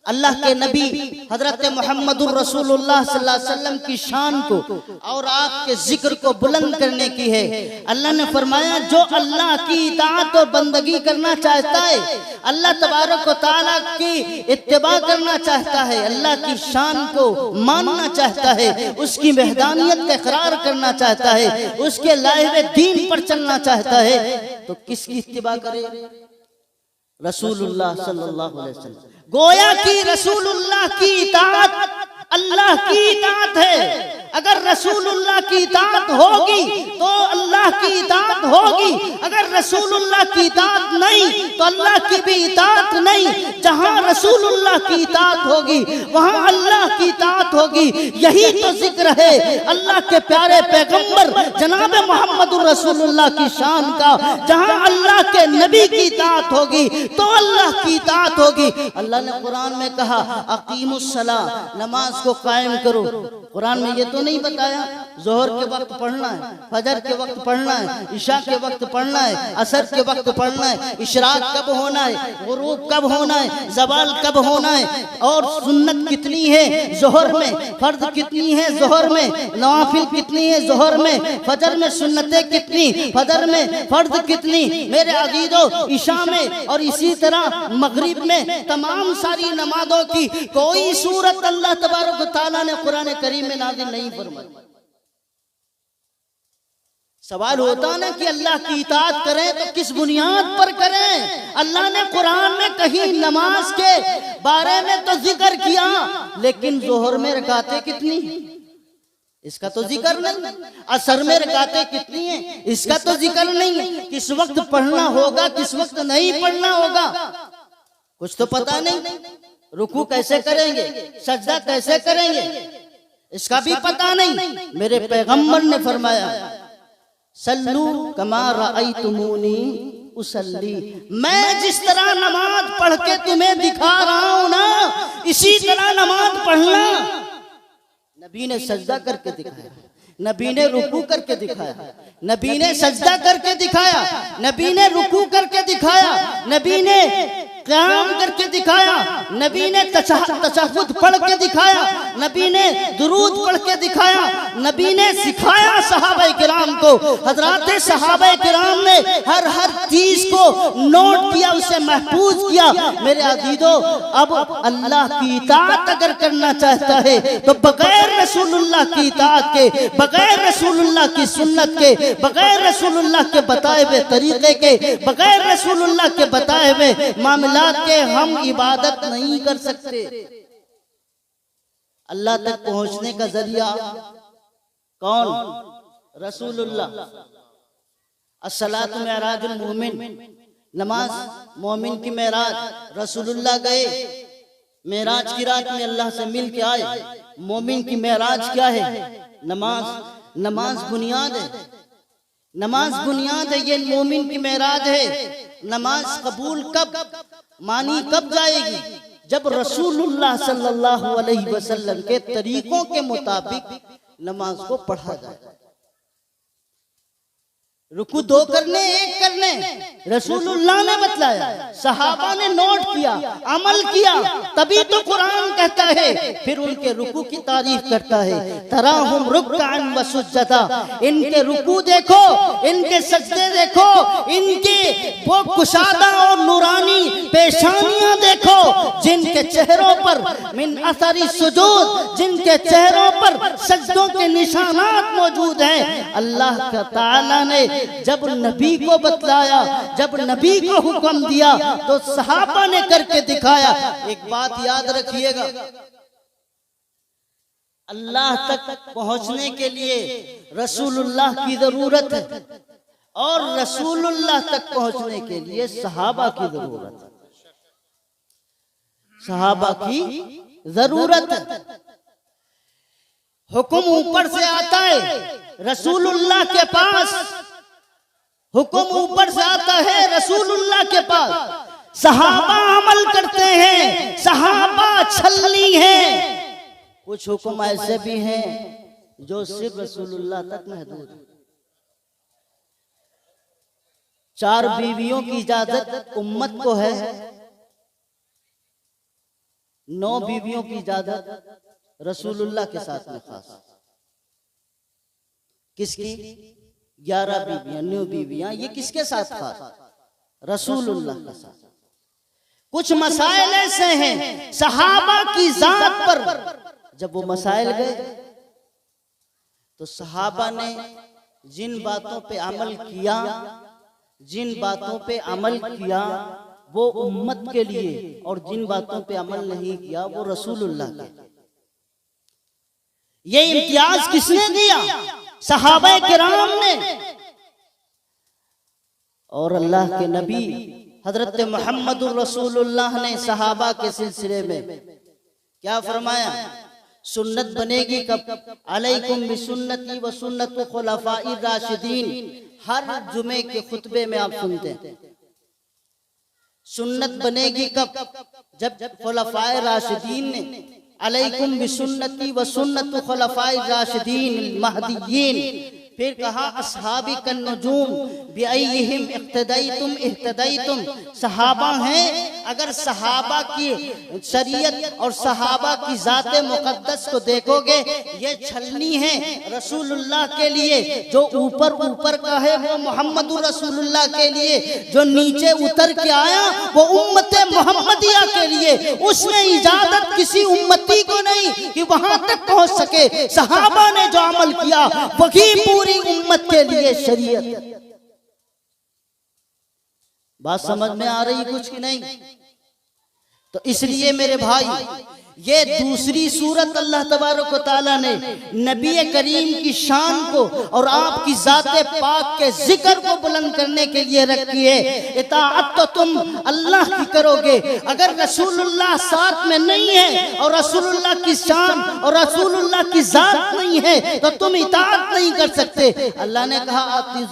S1: अल्लाह के नबी हजरत मोहम्मदुर रसूलुल्लाह सल्लल्लाहु अलैहि वसल्लम की शान को और आपके जिक्र को बुलंद करने की है। अल्लाह ने फरमाया जो अल्लाह की इताअत और बंदगी करना चाहता है, अल्लाह तबारक व तआला की इत्तिबा करना चाहता है, अल्लाह की शान को मानना चाहता है, उसकी वहदानियत का इकरार करना चाहता है, उसके लाए हुए दीन पर चलना चाहता है, तो किसकी इत्तिबा करे? रसूलुल्लाह सल्लल्लाहु अलैहि वसल्लम। गोया की रसूलुल्लाह की इताअत अल्लाह की इताअत है। अगर रसूलुल्लाह की इताअत होगी तो अल्लाह की इताअत होगी, अगर रसूलुल्लाह की इताअत नहीं तो अल्लाह की भी इताअत नहीं। जहां रसूलुल्लाह की इताअत होगी वहां अल्लाह की इताअत होगी। यही तो जिक्र है अल्लाह के प्यारे पैगंबर जनाब मोहम्मदुर रसूलुल्लाह की शान का। जहां अल्लाह के नबी की इताअत होगी तो अल्लाह की इताअत होगी। अल्लाह ने कुरान में कहा अकीमुस्सलाह, नमाज को कायम करो। कुरान में ये तो नहीं बताया जोहर के वक्त पढ़ना है, फजर के वक्त पढ़ना है, इशा के वक्त पढ़ना है, असर के वक्त पढ़ना है, इशराक कब होना है, गुरूब कब होना है, जवाल कब होना है, और सुन्नत कितनी है जोहर में, फर्ज कितनी है जोहर में, नवाफिल कितनी है जोहर में, फजर में सुन्नतें कितनी, फजर में फर्ज कितनी मेरे अजीजों, इशा में और इसी तरह मगरिब में, तमाम सारी नमाजों की कोई सूरत अल्लाह तबारक व तआला ने कुरान करीम में नाज़िल नहीं फरमाई। सवाल होता ना कि अल्लाह की इताअत करें तो किस बुनियाद पर करें? अल्लाह ने कुरान में कहीं नमाज के बारे में तो जिक्र किया, लेकिन जोहर में रकातें कितनी इसका तो जिक्र नहीं, असर में रकातें कितनी है इसका तो जिक्र नहीं, किस वक्त पढ़ना होगा किस वक्त नहीं पढ़ना होगा कुछ तो पता नहीं। रुकू कैसे करेंगे, सजदा कैसे करेंगे इसका भी पता नहीं। मेरे पैगंबर ने फरमाया सल्लू कमा रअयतुमूनी उसल्ली, मैं जिस तरह नमाज पढ़ के तुम्हें दिखा रहा हूं ना इसी तरह नमाज पढ़ना। नबी ने सजदा करके दिखाया, नबी ने रुकू करके दिखाया, नबी ने सजदा करके दिखाया, नबी ने रुकू करके दिखाया, नबी ने क़याम करके दिखाया, नबी ने तशहुद पढ़ के दिखाया, नबी ने दुरूद पढ़ के दिखाया, नबी ने सिखाया सहाबाए किराम को। हजरात सहाबाए किराम ने हर चीज को नोट किया, उसे महफूज किया। मेरे अजीजों, अब अल्लाह की इताअत अगर करना चाहता है तो बगैर रसूलुल्लाह की इताअत के, बगैर रसूलुल्लाह की सुन्नत के, बगैर रसूलुल्लाह के बताए हुए तरीके के, बगैर रसूलुल्लाह के बताए हुए मामलात के हम इबादत नहीं कर सकते। अल्लाह तक पहुंचने का जरिया कौन? रसूलुल्लाह। अस्सलातु मेराजुल मोमिन, नमाज मोमिन की मेराज। रसूलुल्लाह गए मेराज की रात में अल्लाह से मिल के आए। मोमिन की मेराज क्या है? नमाज। नमाज बुनियाद है, नमाज बुनियाद है, ये मोमिन की मेराज है। नमाज कबूल कब मानी कब जाएगी? जब रसूलुल्लाह सल्लल्लाहु अलैहि वसल्लम के तरीकों के मुताबिक नमाज को पढ़ा जाए। रुकू दो करने एक करने रसूलुल्लाह ने बतलाया, सहाबा ने नोट किया, अमल किया, तभी तो कुरान कहता है। फिर उनके रुकू की तारीफ करता है, तराहुम रुक्अन व सुज्जदा, इनके रुकू देखो, इनके सजदे देखो, इनके वो कुशादा और नूरानी पेशानियां देखो, जिनके चेहरों पर मिन असरी सुजूद, जिनके चेहरों पर सजदों के निशानात मौजूद हैं। अल्लाह ताला ने जब नबी को बतलाया, जब नबी को हुक्म दिया तो सहाबा ने करके दिखाया। एक बात याद रखिएगा, अल्लाह तक पहुंचने के लिए रसूलुल्लाह की जरूरत है और रसूलुल्लाह तक पहुंचने के लिए सहाबा की जरूरत है। सहाबा की जरूरत है। हुक्म ऊपर से आता है, रसूलुल्लाह के पास हुक्म ऊपर से आता है रसूलुल्लाह के पास। सहाबा अमल करते हैं, सहाबा छलनी है। कुछ हुक्म ऐसे भी हैं जो सिर्फ रसूलुल्लाह तक महदूद है। 4 बीवियों की इजाजत उम्मत को है, 9 बीवियों की इजाजत रसूलुल्लाह के साथ में खास। किसकी? 11 बीवियां, 9 बीवियां, ये किसके साथ खास? रसूलुल्लाह के साथ। कुछ मसाइल ऐसे हैं सहाबा की जात पर, जब वो मसाइल गए तो सहाबा ने जिन बातों पे अमल किया, जिन बातों पे अमल किया वो उम्मत के लिए, और जिन बातों पे अमल नहीं किया वो रसूलुल्लाह के। ये इम्तियाज किसने दिया? सहाबा किराम ने। और अल्लाह के नबी हजरत मोहम्मदुर रसूलुल्लाह ने सहाबा के सिलसिले में क्या फरमाया? सुन्नत बनेगी कब? अलैकुम बिसुन्नती व सुन्नतु खुलफाए राशिदीन। हर जुमे के खुतबे में आप सुनते हैं। सुन्नत बनेगी कब? जब खुलफाए राशिदीन ने अलैकुम बिसुन्नती व सुन्नतु खुलफाए राशिदीन महदियीन। फिर कहा अस्हाबी कन नुजूम बिअय्यिहिम इक्तदैतुम इहतदैतुम। सहाबा हैं, अगर सहाबा की शरीयत और सहाबा की जाते मुकद्दस को देखोगे, ये छलनी है रसूलुल्लाह के लिए। जो ऊपर ऊपर का है वो मोहम्मदुर रसूलुल्लाह के लिए, जो नीचे उतर के आया वो उम्मत मोहम्मदिया के लिए। उसने इजाजत किसी उम्मती को नहीं कि वहां तक पहुंच सके। सहाबा ने जो अमल किया वही पूरी उम्मत के लिए शरीयत। बात समझ में आ रही कुछ की नहीं? तो इसलिए मेरे भाई, ये दूसरी सूरत अल्लाह तबारक व तआला ने नबी करीम की शान को और आपकी जाते पाक के जिक्र को बुलंद करने के लिए रखी है। इताअत तो तुम अल्लाह की करोगे। अगर रसूलुल्लाह साथ में नहीं है और रसूलुल्लाह की शान और रसूलुल्लाह की जात नहीं है तो तुम इताअत नहीं कर सकते। अल्लाह ने कहा आतिज़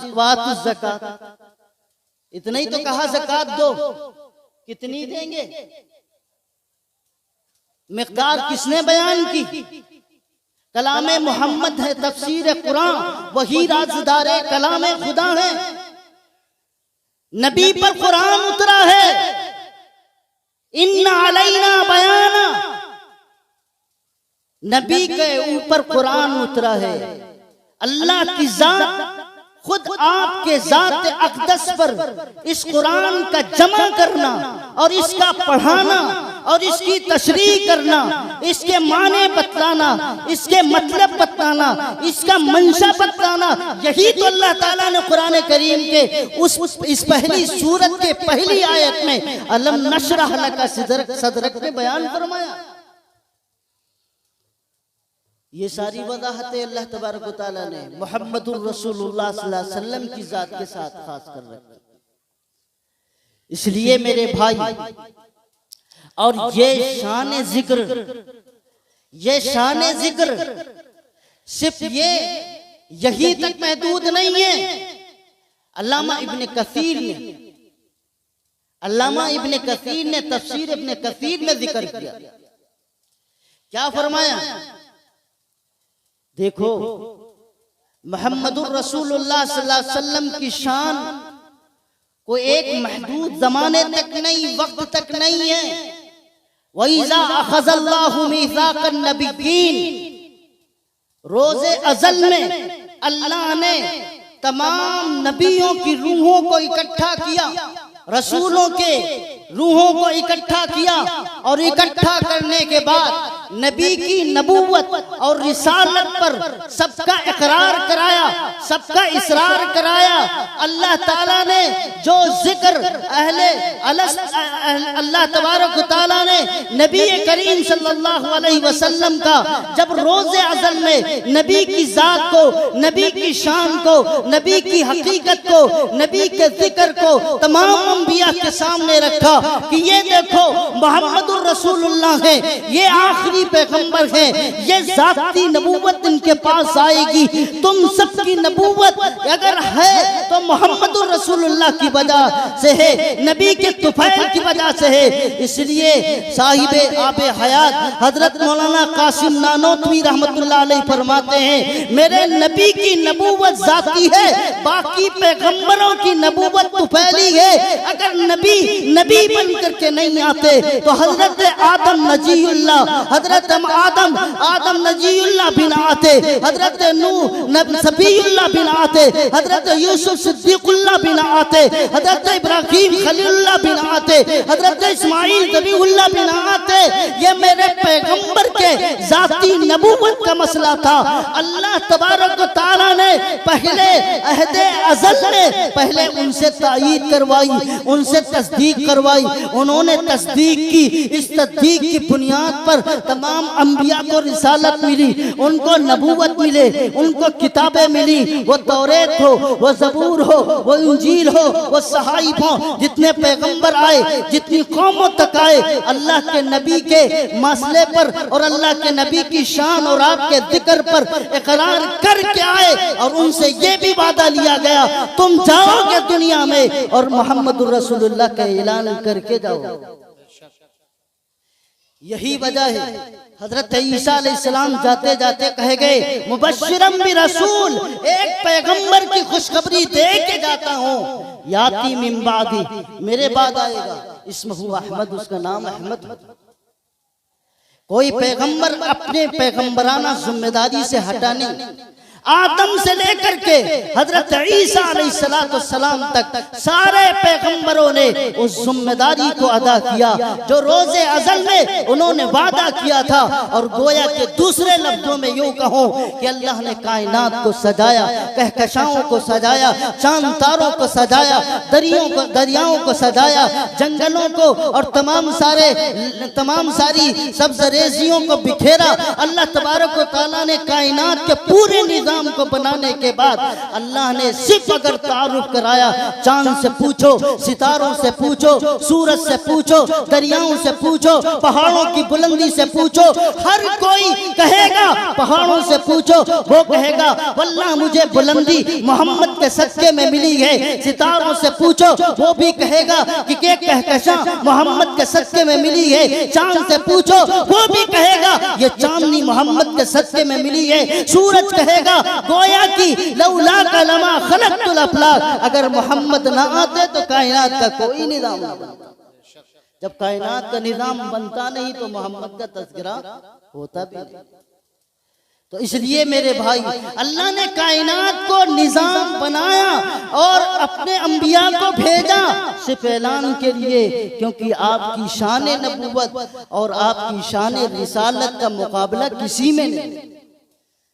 S1: ज़कात, इतना ही तो कहा ज़कात दो। कितनी देंगे? मिक़दार किसने बयान की? कलामे मोहम्मद है, तफसीर कुरान, वही राज़दारे कलामे खुदा है। नबी पर कुरान उतरा है। इन्ना अलैना बयाना, नबी के ऊपर कुरान उतरा है। अल्लाह की जात खुद आपके जात अक़दस पर इस कुरान का जमा करना और इसका पढ़ाना और इसकी तशरीह करना, इसके माने बतलाना, इसके मतलब बतलाना, इसका मंशा बतलाना, यही तो अल्लाह ताला ने कुरान करीम के इस पहली सूरत के पहली आयत में अलम नशरह लका सदरक में बयान फरमाया। ये सारी वजाहतें अल्लाह तबारक व तआला ने मुहम्मदुर रसूलुल्लाह सल्लल्लाहु अलैहि वसल्लम की जात के साथ खास कर रखी। इसलिए मेरे भाई, और ये शान जिक्र सिर्फ यही तक महदूद नहीं है। अल्लामा इब्न कसीर ने तफसीर इब्न कसीर में जिक्र किया। क्या फरमाया? देखो, मुहम्मदुर रसूलुल्लाह सल्लल्लाहु अलैहि वसल्लम की शान कोई एक महदूद जमाने तक नहीं, वक्त तक नहीं है। वइज़ा अख़ज़ल्लाहु मीसाक़न नबिय्यीन, रोज़े अज़ल में अल्लाह ने तमाम नबियों की रूहों को इकट्ठा किया, रसूलों के रूहों को इकट्ठा किया, और इकट्ठा करने के बाद नबी की नबूवत और रिसालत पर सबका इकरार कराया, सबका इसरार कराया। अल्लाह ताला ने जो जिक्र अल्लाह तबारक व तआला ने नबी करीम सल्लल्लाहु अलैहि वसल्लम का जब रोज़े अज़ल में नबी की जात को, नबी की शान को, नबी की हकीकत को, नबी के जिक्र को तमाम अंबिया के सामने रखा कि ये देखो मोहम्मदुर रसूलुल्लाह है, ये आखिरी आखिरी पैगंबर हैं, ये जाती नबूवत इनके पास आएगी। तुम सबकी नबूवत अगर है तो मोहम्मद रसूलुल्लाह की वजह से है, नबी के तुफैल की वजह से है। इसलिए साहिबे आबे हयात हजरत मौलाना कासिम नानोतवी रहमतुल्लाह अलैह फरमाते हैं, मेरे नबी की नबूवत जाती है, बाकी पैगंबरों की नबूवत तुफैली है। अगर नबी नबी बन करके नहीं आते तो हजरत आदम नजीउल्लाह, हजरत आदम नजीउल्लाह बिन आते, हजरत नूह सफीउल्लाह बिन आते, हजरत यूसुफ सिद्दीकुल्लाह बिन आते, हजरत इब्राहीम खलीलुल्लाह बिन आते, हजरत इस्माइल ज़बीहुल्लाह बिन आते। ये मेरे पैगंबर के जाती नबूवत का मसला था। अल्लाह तबारक व तआला ने पहले अहदे अज़ल में पहले उनसे तायीद करवाई, उनसे तस्दीक करवाई, उन्होंने तस्दीक की। इस तस्दीक की बुनियाद पर तमाम अंबिया को रिसालत मिली, उनको नबूवत मिले, उनको किताबें मिली। वो तौरेत हो, वो ज़बूर हो, वो इंजील हो, वो सहाइफ हो, जितने पैगंबर आए, जितनी कौमों तक आए, अल्लाह के नबी के मसले पर और अल्लाह के नबी की शान और आपके जिक्र पर इकरार करके आए। और उनसे ये भी वादा लिया गया, तुम जाओगे दुनिया में और मोहम्मद रसूलुल्लाह का ऐलान करके जाओ। यही वजह है हजरत ईसा अलैहिस्सलाम जाते जाते कहे गए, मुबश्शिरम बि रसूल, एक पैगंबर की खुशखबरी दे के जाता हूँ, याती मिन बादी, मेरे बाद आएगा, इस्मुहु अहमद, उसका नाम अहमद। कोई पैगंबर अपने पैगंबराना जिम्मेदारी से हटा नहीं। आदम से लेकर के हजरत ईसा अलैहिस्सलाम तक सारे पैगंबरों ने उस जिम्मेदारी को अदा किया जो रोज़े अज़ल में उन्होंने वादा किया था। और गोया के दूसरे लफ्जों में यूं कहूं कि अल्लाह ने कायनात को सजाया, कहकशाओं को सजाया, चांद तारों को सजाया, दरियाओं को सजाया, जंगलों को और तमाम सारी सब्ज़रेज़ियों को बिखेरा। अल्लाह तबारक व तआला ने कायनात के पूरे निज़ाम को बनाने के बाद अल्लाह ने सिर्फ अगर तारुफ कराया, चांद से पूछो, सितारों से पूछो, सूरज से पूछो, दरियाओं से पूछो, पहाड़ों की बुलंदी से पूछो, हर कोई कहेगा पहाड़ों से पूछो, वो कहेगा वल्लाह मुझे बुलंदी मोहम्मद के सदके में मिली है। सितारों से पूछो, वो भी कहेगा कि कहकशा मोहम्मद के सदके में मिली है। चांद से पूछो, वो भी कहेगा ये चांदनी मोहम्मद के सदके में मिली है। सूरज कहेगा गोया की लौला का लमा खलक़तुल अफ़लाक, अगर मोहम्मद ना आते तो कायनात का कोई निज़ाम नहीं बनता। जब कायनात का निज़ाम बनता नहीं तो मोहम्मद का तज़किरा होता भी नहीं। तो इसलिए मेरे भाई, अल्लाह ने कायनात को निज़ाम बनाया और अपने अंबिया को भेजा सिर्फ ऐलान के लिए, क्योंकि आपकी शान नबूवत और आपकी शान रिसालत का मुकाबला किसी में नहीं।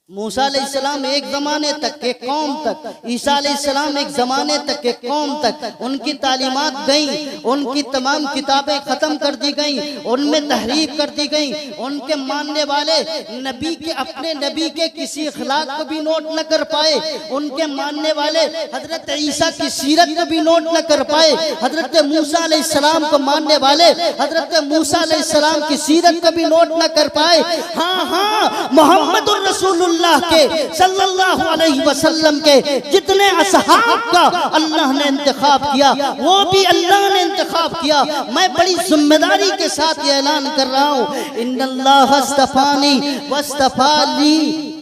S1: मूसा अलैहिस्सलाम एक ज़माने तक के कौम तक, ईसा अलैहिस्सलाम एक ज़माने तक के कौम तक, उनकी तालीमात गई, उनकी तमाम किताबें ख़त्म कर दी गई, उनमें तहरीफ कर दी गई। उनके मानने वाले नबी के अपने नबी के किसी अखलाक को भी नोट न कर पाए। उनके मानने वाले हजरत ईसा की सीरत को भी नोट न कर पाए। हजरत मूसा अलैहिस्सलाम को मानने वाले हजरत मूसा अलैहिस्सलाम की सीरत को भी नोट न कर पाए। हाँ, मोहम्मदुर रसूलुल्लाह के सल्लल्लाहु अलैहि वसल्लम के जितने असहाब का अल्लाह ने इंतखाब किया, वो भी अल्लाह ने इंतखाब किया। मैं बड़ी जिम्मेदारी के साथ ये ऐलान कर रहा हूँ, इन्नल्लाह अस्तफानी वस्तफाली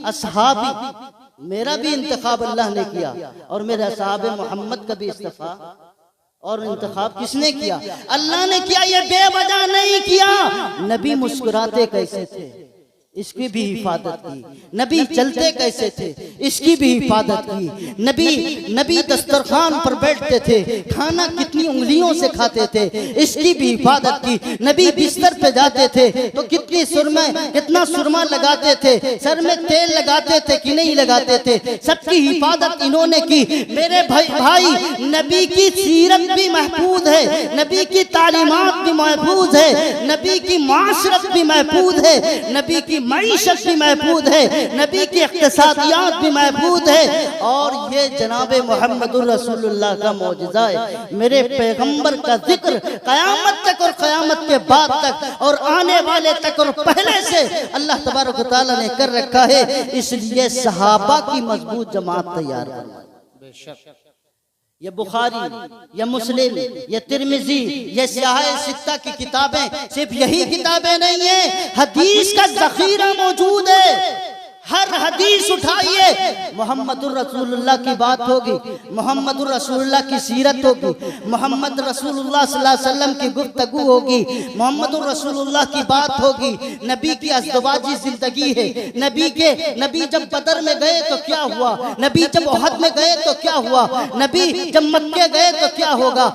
S1: असहाबी, मेरा भी इंतखाब अल्लाह ने किया और मेरे असहाब मोहम्मद का भी इस्तिफा और इंतखाब किसने किया? अल्लाह ने किया। ये बेवजह नहीं किया। नबी मुस्कुराते कैसे थे, इसकी भी हिफाजत की। नबी चलते कैसे थे, इसकी भी हिफाजत की। नबी दस्तरखान पर बैठते थे, खाना कितनी उंगलियों से खाते थे, इसकी भी हिफाजत की। नबी बिस्तर पे जाते थे तो कितना सुरमा लगाते थे, सर में तेल लगाते थे कि नहीं लगाते थे, सबकी हिफाजत इन्होंने की। मेरे भाई नबी की सीरत भी महफूज है, नबी की तालीमात भी महफूज है, नबी की माशरत भी महफूज है, नबी की मईशत भी महफूज है, नबी की इक़्तिसादियात भी महफूज है। और ये जनाब मोहम्मदुर रसूलुल्लाह का मौजिज़ा है। मेरे पैगंबर का जिक्र क़यामत तक और क़यामत के बाद तक और आने वाले तक और पहले से अल्लाह तबारक व तआला ने कर रखा है। इसलिए सहाबा की मजबूत जमात तैयार करना। ये बुखारी, ये मुस्लिम, ये तिरमिजी, ये सियाह सित्ता की किताबें सिर्फ यही किताबें नहीं है, हदीस का ज़ख़ीरा मौजूद है। हर हदीस उठाइए, मोहम्मदुर रसूलुल्लाह की बात होगी, मोहम्मदुर रसूलुल्लाह की सीरत होगी, मोहम्मद रसूलुल्लाह सल्लल्लाहु अलैहि वसल्लम की गुफ्तगू होगी, मोहम्मदुर रसूलुल्लाह की बात होगी। नबी की अज़दवाजी जिंदगी है। नबी जब बदर में गए तो क्या हुआ, नबी जब उहद में गए तो क्या हुआ, नबी जब मक्के गए तो क्या होगा,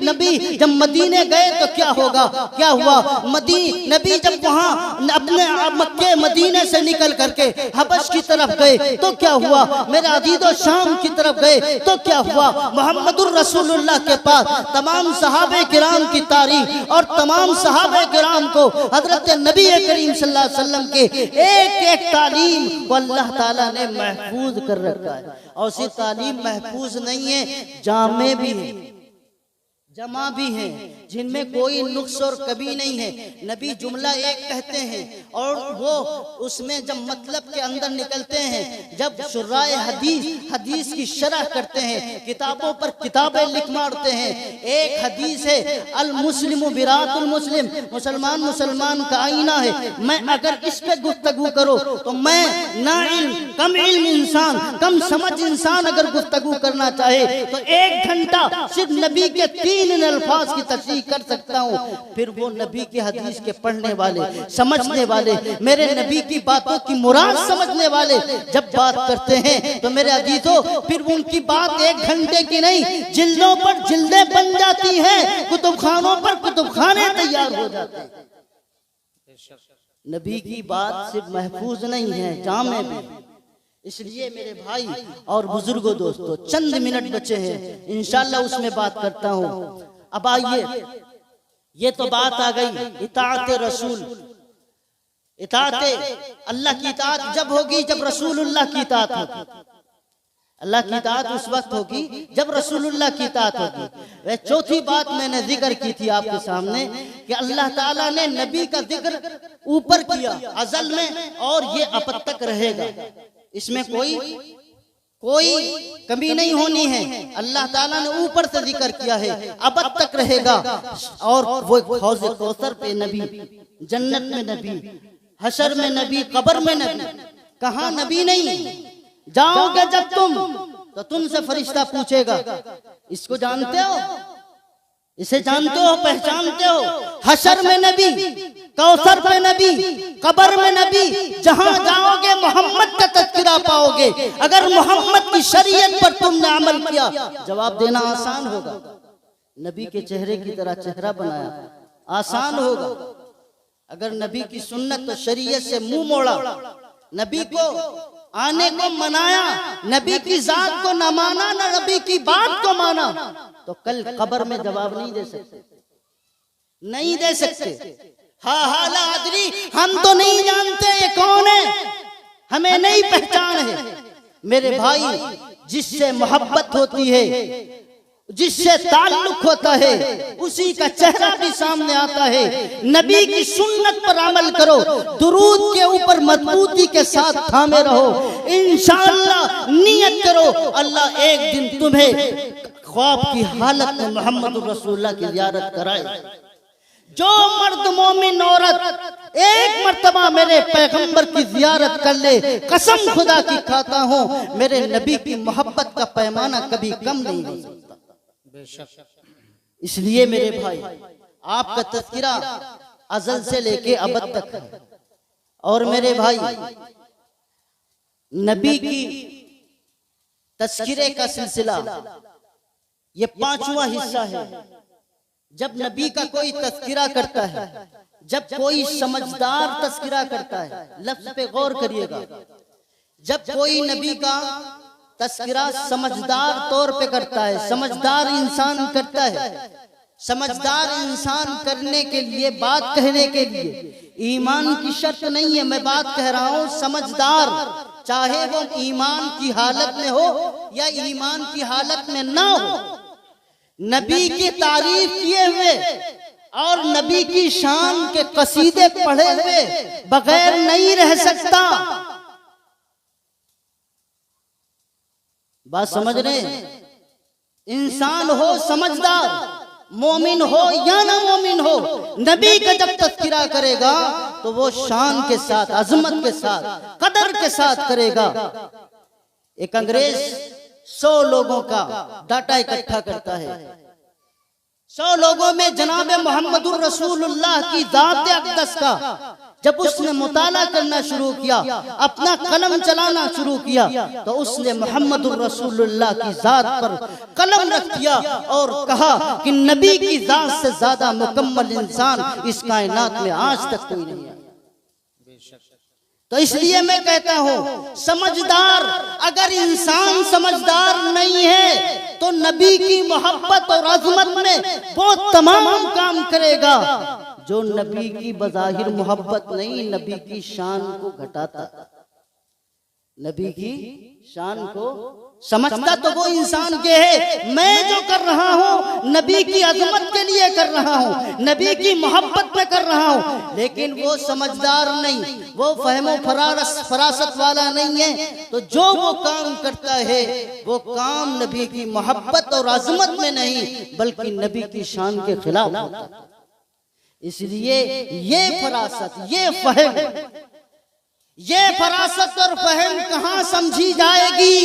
S1: नबी जब मदीने गए तो क्या होगा, क्या हुआ, नबी जब वहाँ अपने मक्के मदीने से निकल करके हबश की तरफ गए तो क्या हुआ, मेरे अजीजों शाम की तरफ गए तो क्या हुआ। मोहम्मदुर रसूलुल्लाह के पास तमाम सहाबे किराम की तारीख और तमाम सहाबे किराम को हजरत नबी करीम सल्लल्लाहु अलैहि वसल्लम के एक एक तालीम को अल्लाह ताला ने महफूज कर रखा है। और सिर्फ तालीम महफूज नहीं है, जामे भी है, जमा भी हैं, जिनमें कोई नुक्स और कभी नहीं है। नबी जुमला एक कहते हैं और वो उसमें जब मतलब के अंदर निकलते हैं, जब शुर्राए हदीस की शरह करते हैं, किताबों पर किताबें लिख मारते हैं। एक हदीस है, अल मुस्लिम बिरातुल मुस्लिम, मुसलमान का आईना है। मैं अगर इस पे गुफ्तगू करो तो मैं ना कम इल्म इंसान, कम समझ इंसान अगर गुफ्तगू करना चाहे तो 1 घंटा सिर्फ नबी के 3 अल्फाज की तशरीह कर सकता हूँ। फिर वो नबी की हदीस के पढ़ने वाले, समझने वाले, मेरे नबी की बातों की मुराद समझने वाले जब बात करते हैं तो मेरे अजीजों फिर उनकी बात 1 घंटे की नहीं, जिल्दों पर जिल्दें बन जाती हैं, कुतुबखानों पर कुतुबखाने तैयार हो जाते हैं। नबी की बात सिर्फ महफूज नहीं है, जामे भी। इसलिए मेरे भाई और बुजुर्गों, दोस्तों, चंद मिनट बचे हैं, इंशाल्लाह उसमें बात करता हूँ। अब आइए, ये तो बात आ गई इताअत रसूल, इताअत अल्लाह की इताअत जब होगी जब रसूलुल्लाह की इताअत होगी। अल्लाह की इताअत उस वक्त होगी जब रसूलुल्लाह की इताअत होगी। वह चौथी बात मैंने जिक्र की थी आपके सामने कि अल्लाह ताला ने नबी का जिक्र ऊपर किया अज़ल में और ये अब तक रहेगा, इसमें कोई कमी नहीं होनी है। अल्लाह ताला ने ऊपर से जिक्र किया है, अब तक रहेगा। और वो हौज़ कौसर पे नबी, जन्नत में नबी, हशर में नबी, कब्र में नबी। कहाँ नबी नहीं, जाओगे जब तुम तो तुमसे फरिश्ता पूछेगा, इसको जानते हो, इसे जानते हो, पहचानते हो। हशर में नबी, कौसर पे नबी, कब्र में नबी, जहां जाओगे मोहम्मद का तज़किरा पाओगे। अगर मोहम्मद की शरीयत पर तुमने अमल किया, जवाब देना आसान होगा। नबी के चेहरे की तरह चेहरा बनाया, आसान होगा। अगर नबी की सुन्नत और शरीयत से मुंह मोड़ा, नबी को आने को मनाया, नबी की जात को न माना, न नबी की बात को माना, तो कल कब्र में जवाब नहीं दे सकते, नहीं दे सकते। हा ला अदरी, हम तो नहीं जानते ये कौन है, हमें नहीं पहचान है। मेरे भाई, जिससे मोहब्बत होती है, जिससे ताल्लुक होता है, उसी का चेहरा भी सामने आता है। नबी की सुन्नत पर अमल करो, दुरूद के ऊपर मजबूती के साथ थामे रहो, इंशाअल्लाह नियत करो, अल्लाह एक दिन तुम्हें ख्वाब की हालत में मोहम्मद रसूलुल्लाह की ज़ियारत कराए। जो मर्द मोमिन औरत एक मर्तबा मेरे पैगंबर की ज़ियारत कर ले, कसम खुदा की खाता हूँ, मेरे नबी की मोहब्बत का पैमाना कभी कम नहीं हो सकता। इसलिए मेरे भाई, आपका तज़किरा अज़ल से लेके अब तक है। और मेरे भाई, नबी की तज़किरे का सिलसिला ये 5वां हिस्सा है। जब नबी का कोई तज़किरा करता है, जब कोई समझदार तज़किरा करता है, लफ्ज़ पे गौर करिएगा, जब कोई नबी का तज़किरा समझदार तौर पे करता है, समझदार इंसान करता है, समझदार इंसान करने के लिए, बात कहने के लिए ईमान की शर्त नहीं है, मैं बात कह रहा हूं समझदार, चाहे वो ईमान की हालत में हो या ईमान की हालत में ना हो, नबी की तारीफ किए हुए और नबी की शान के कसीदे पढ़े हुए बगैर नहीं रह सकता। बात समझ रहे? इंसान हो समझदार, मोमिन हो या ना मोमिन हो, नबी का जब तज़किरा करेगा तो वो शान के साथ, अजमत के साथ, कदर के साथ करेगा। एक अंग्रेज 100 लोगों का डाटा इकट्ठा करता है। 100 लोगों में जनाब मोहम्मदुर रसूलुल्लाह की जात अक़दस का जब उसने मुताला करना शुरू किया, अपना कलम चलाना शुरू किया, तो उसने मोहम्मदुर रसूलुल्लाह की जात पर कलम रख दिया और कहा कि नबी की जात से ज्यादा मुकम्मल इंसान इस कायनात में आज तक कोई नहीं है। तो इसलिए मैं कहता हूं समझदार, अगर इंसान समझदार नहीं है तो नबी की मोहब्बत और अजमत में वो तमाम काम करेगा जो नबी की बज़ाहिर मोहब्बत नहीं, नबी की शान को घटाता, नबी की शान को समझता तो वो इंसान के है। मैं जो कर रहा हूं नबी की अजमत के लिए कर रहा हूं, नबी की मोहब्बत में कर रहा हूं, लेकिन वो समझदार नहीं, वो फहमो फरासत वाला नहीं है, तो जो वो काम करता है वो काम नबी की मोहब्बत और अजमत में नहीं बल्कि नबी की शान के खिलाफ होता। इसलिए ये फरासत, ये फहम, ये फरासत और फहम कहां समझी जाएगी?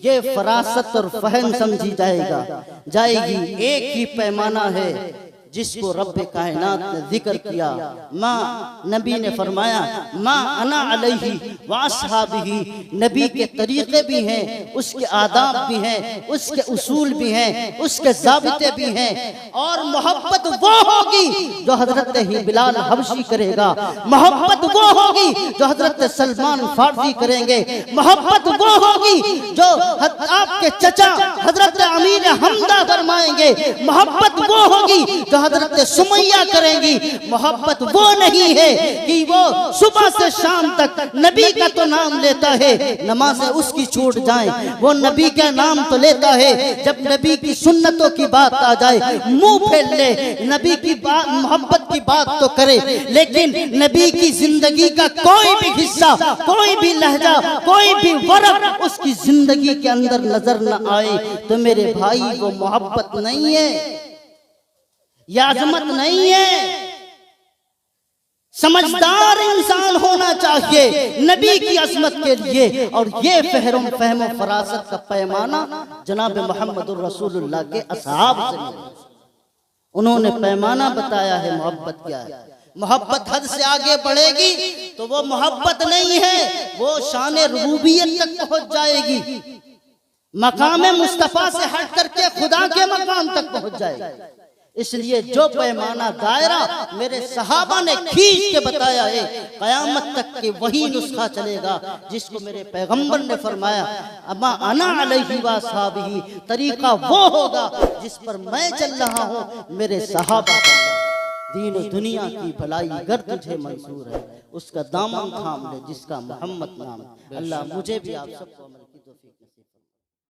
S1: ये फरासत और फहम समझी जाएगी एक ही पैमाना है जिसको रब्बे कायनात ने जिक्र किया। माँ नबी ने फरमाया माँ अना अलैहि व अस्हाबिही, नबी के तरीके भी हैं, उसके आदाब भी हैं, उसके उसूल भी हैं, उसके ज़ाबिते भी हैं। और मोहब्बत वो होगी जो हजरत ही बिलाल हबशी करेगा, मोहब्बत वो होगी जो हजरत सलमान फारसी करेंगे, मोहब्बत वो होगी जो आपके चचा हजरत अमीर हमदा फरमाएंगे, मोहब्बत वो होगी जो हजरत सुमैया करेंगी। मोहब्बत वो नहीं है कि वो सुबह से शाम तक नबी का तो नाम लेता है, नमाज़ें उसकी छूट जाए, वो नबी का नाम तो लेता है, जब नबी की सुन्नतों की बात आ जाए मुंह फेर ले, नबी की बात मोहब्बत की बात तो करे, लेकिन नबी की जिंदगी का कोई भी हिस्सा, कोई भी लहजा, कोई भी वर्क उसकी जिंदगी के अंदर नजर न आए तो मेरे भाई वो मोहब्बत नहीं है, यह अजमत नहीं है। समझदार इंसान होना चाहिए नबी की अजमत के लिए। और ये फहम फरासत का पैमाना जनाब मोहम्मदुर रसूलुल्लाह के असहाब से मिला। उन्होंने पैमाना बताया है मोहब्बत क्या है। मोहब्बत हद से आगे बढ़ेगी तो वो मोहब्बत नहीं है, वो शान रुबूबियत तक पहुंच जाएगी, मकाम मुस्तफा से हट करके खुदा के मकाम तक पहुंच जाएगी। इसलिए जो पैमाना दायरा मेरे सहाबा ने खींच के बताया है, कयामत तक के वही नुस्खा चलेगा जिसको मेरे पैगंबर ने फरमाया अमा अना अलैहि व अस्हाबिही, तरीका वो होगा जिस पर मैं चल रहा हूँ, मेरे सहाबा। दीन दुनिया की भलाई अगर तुझे मंसूर है उसका दामन थाम ले जिसका मोहम्मद नाम। अल्लाह मुझे भी आप सबको अमल की तौफीक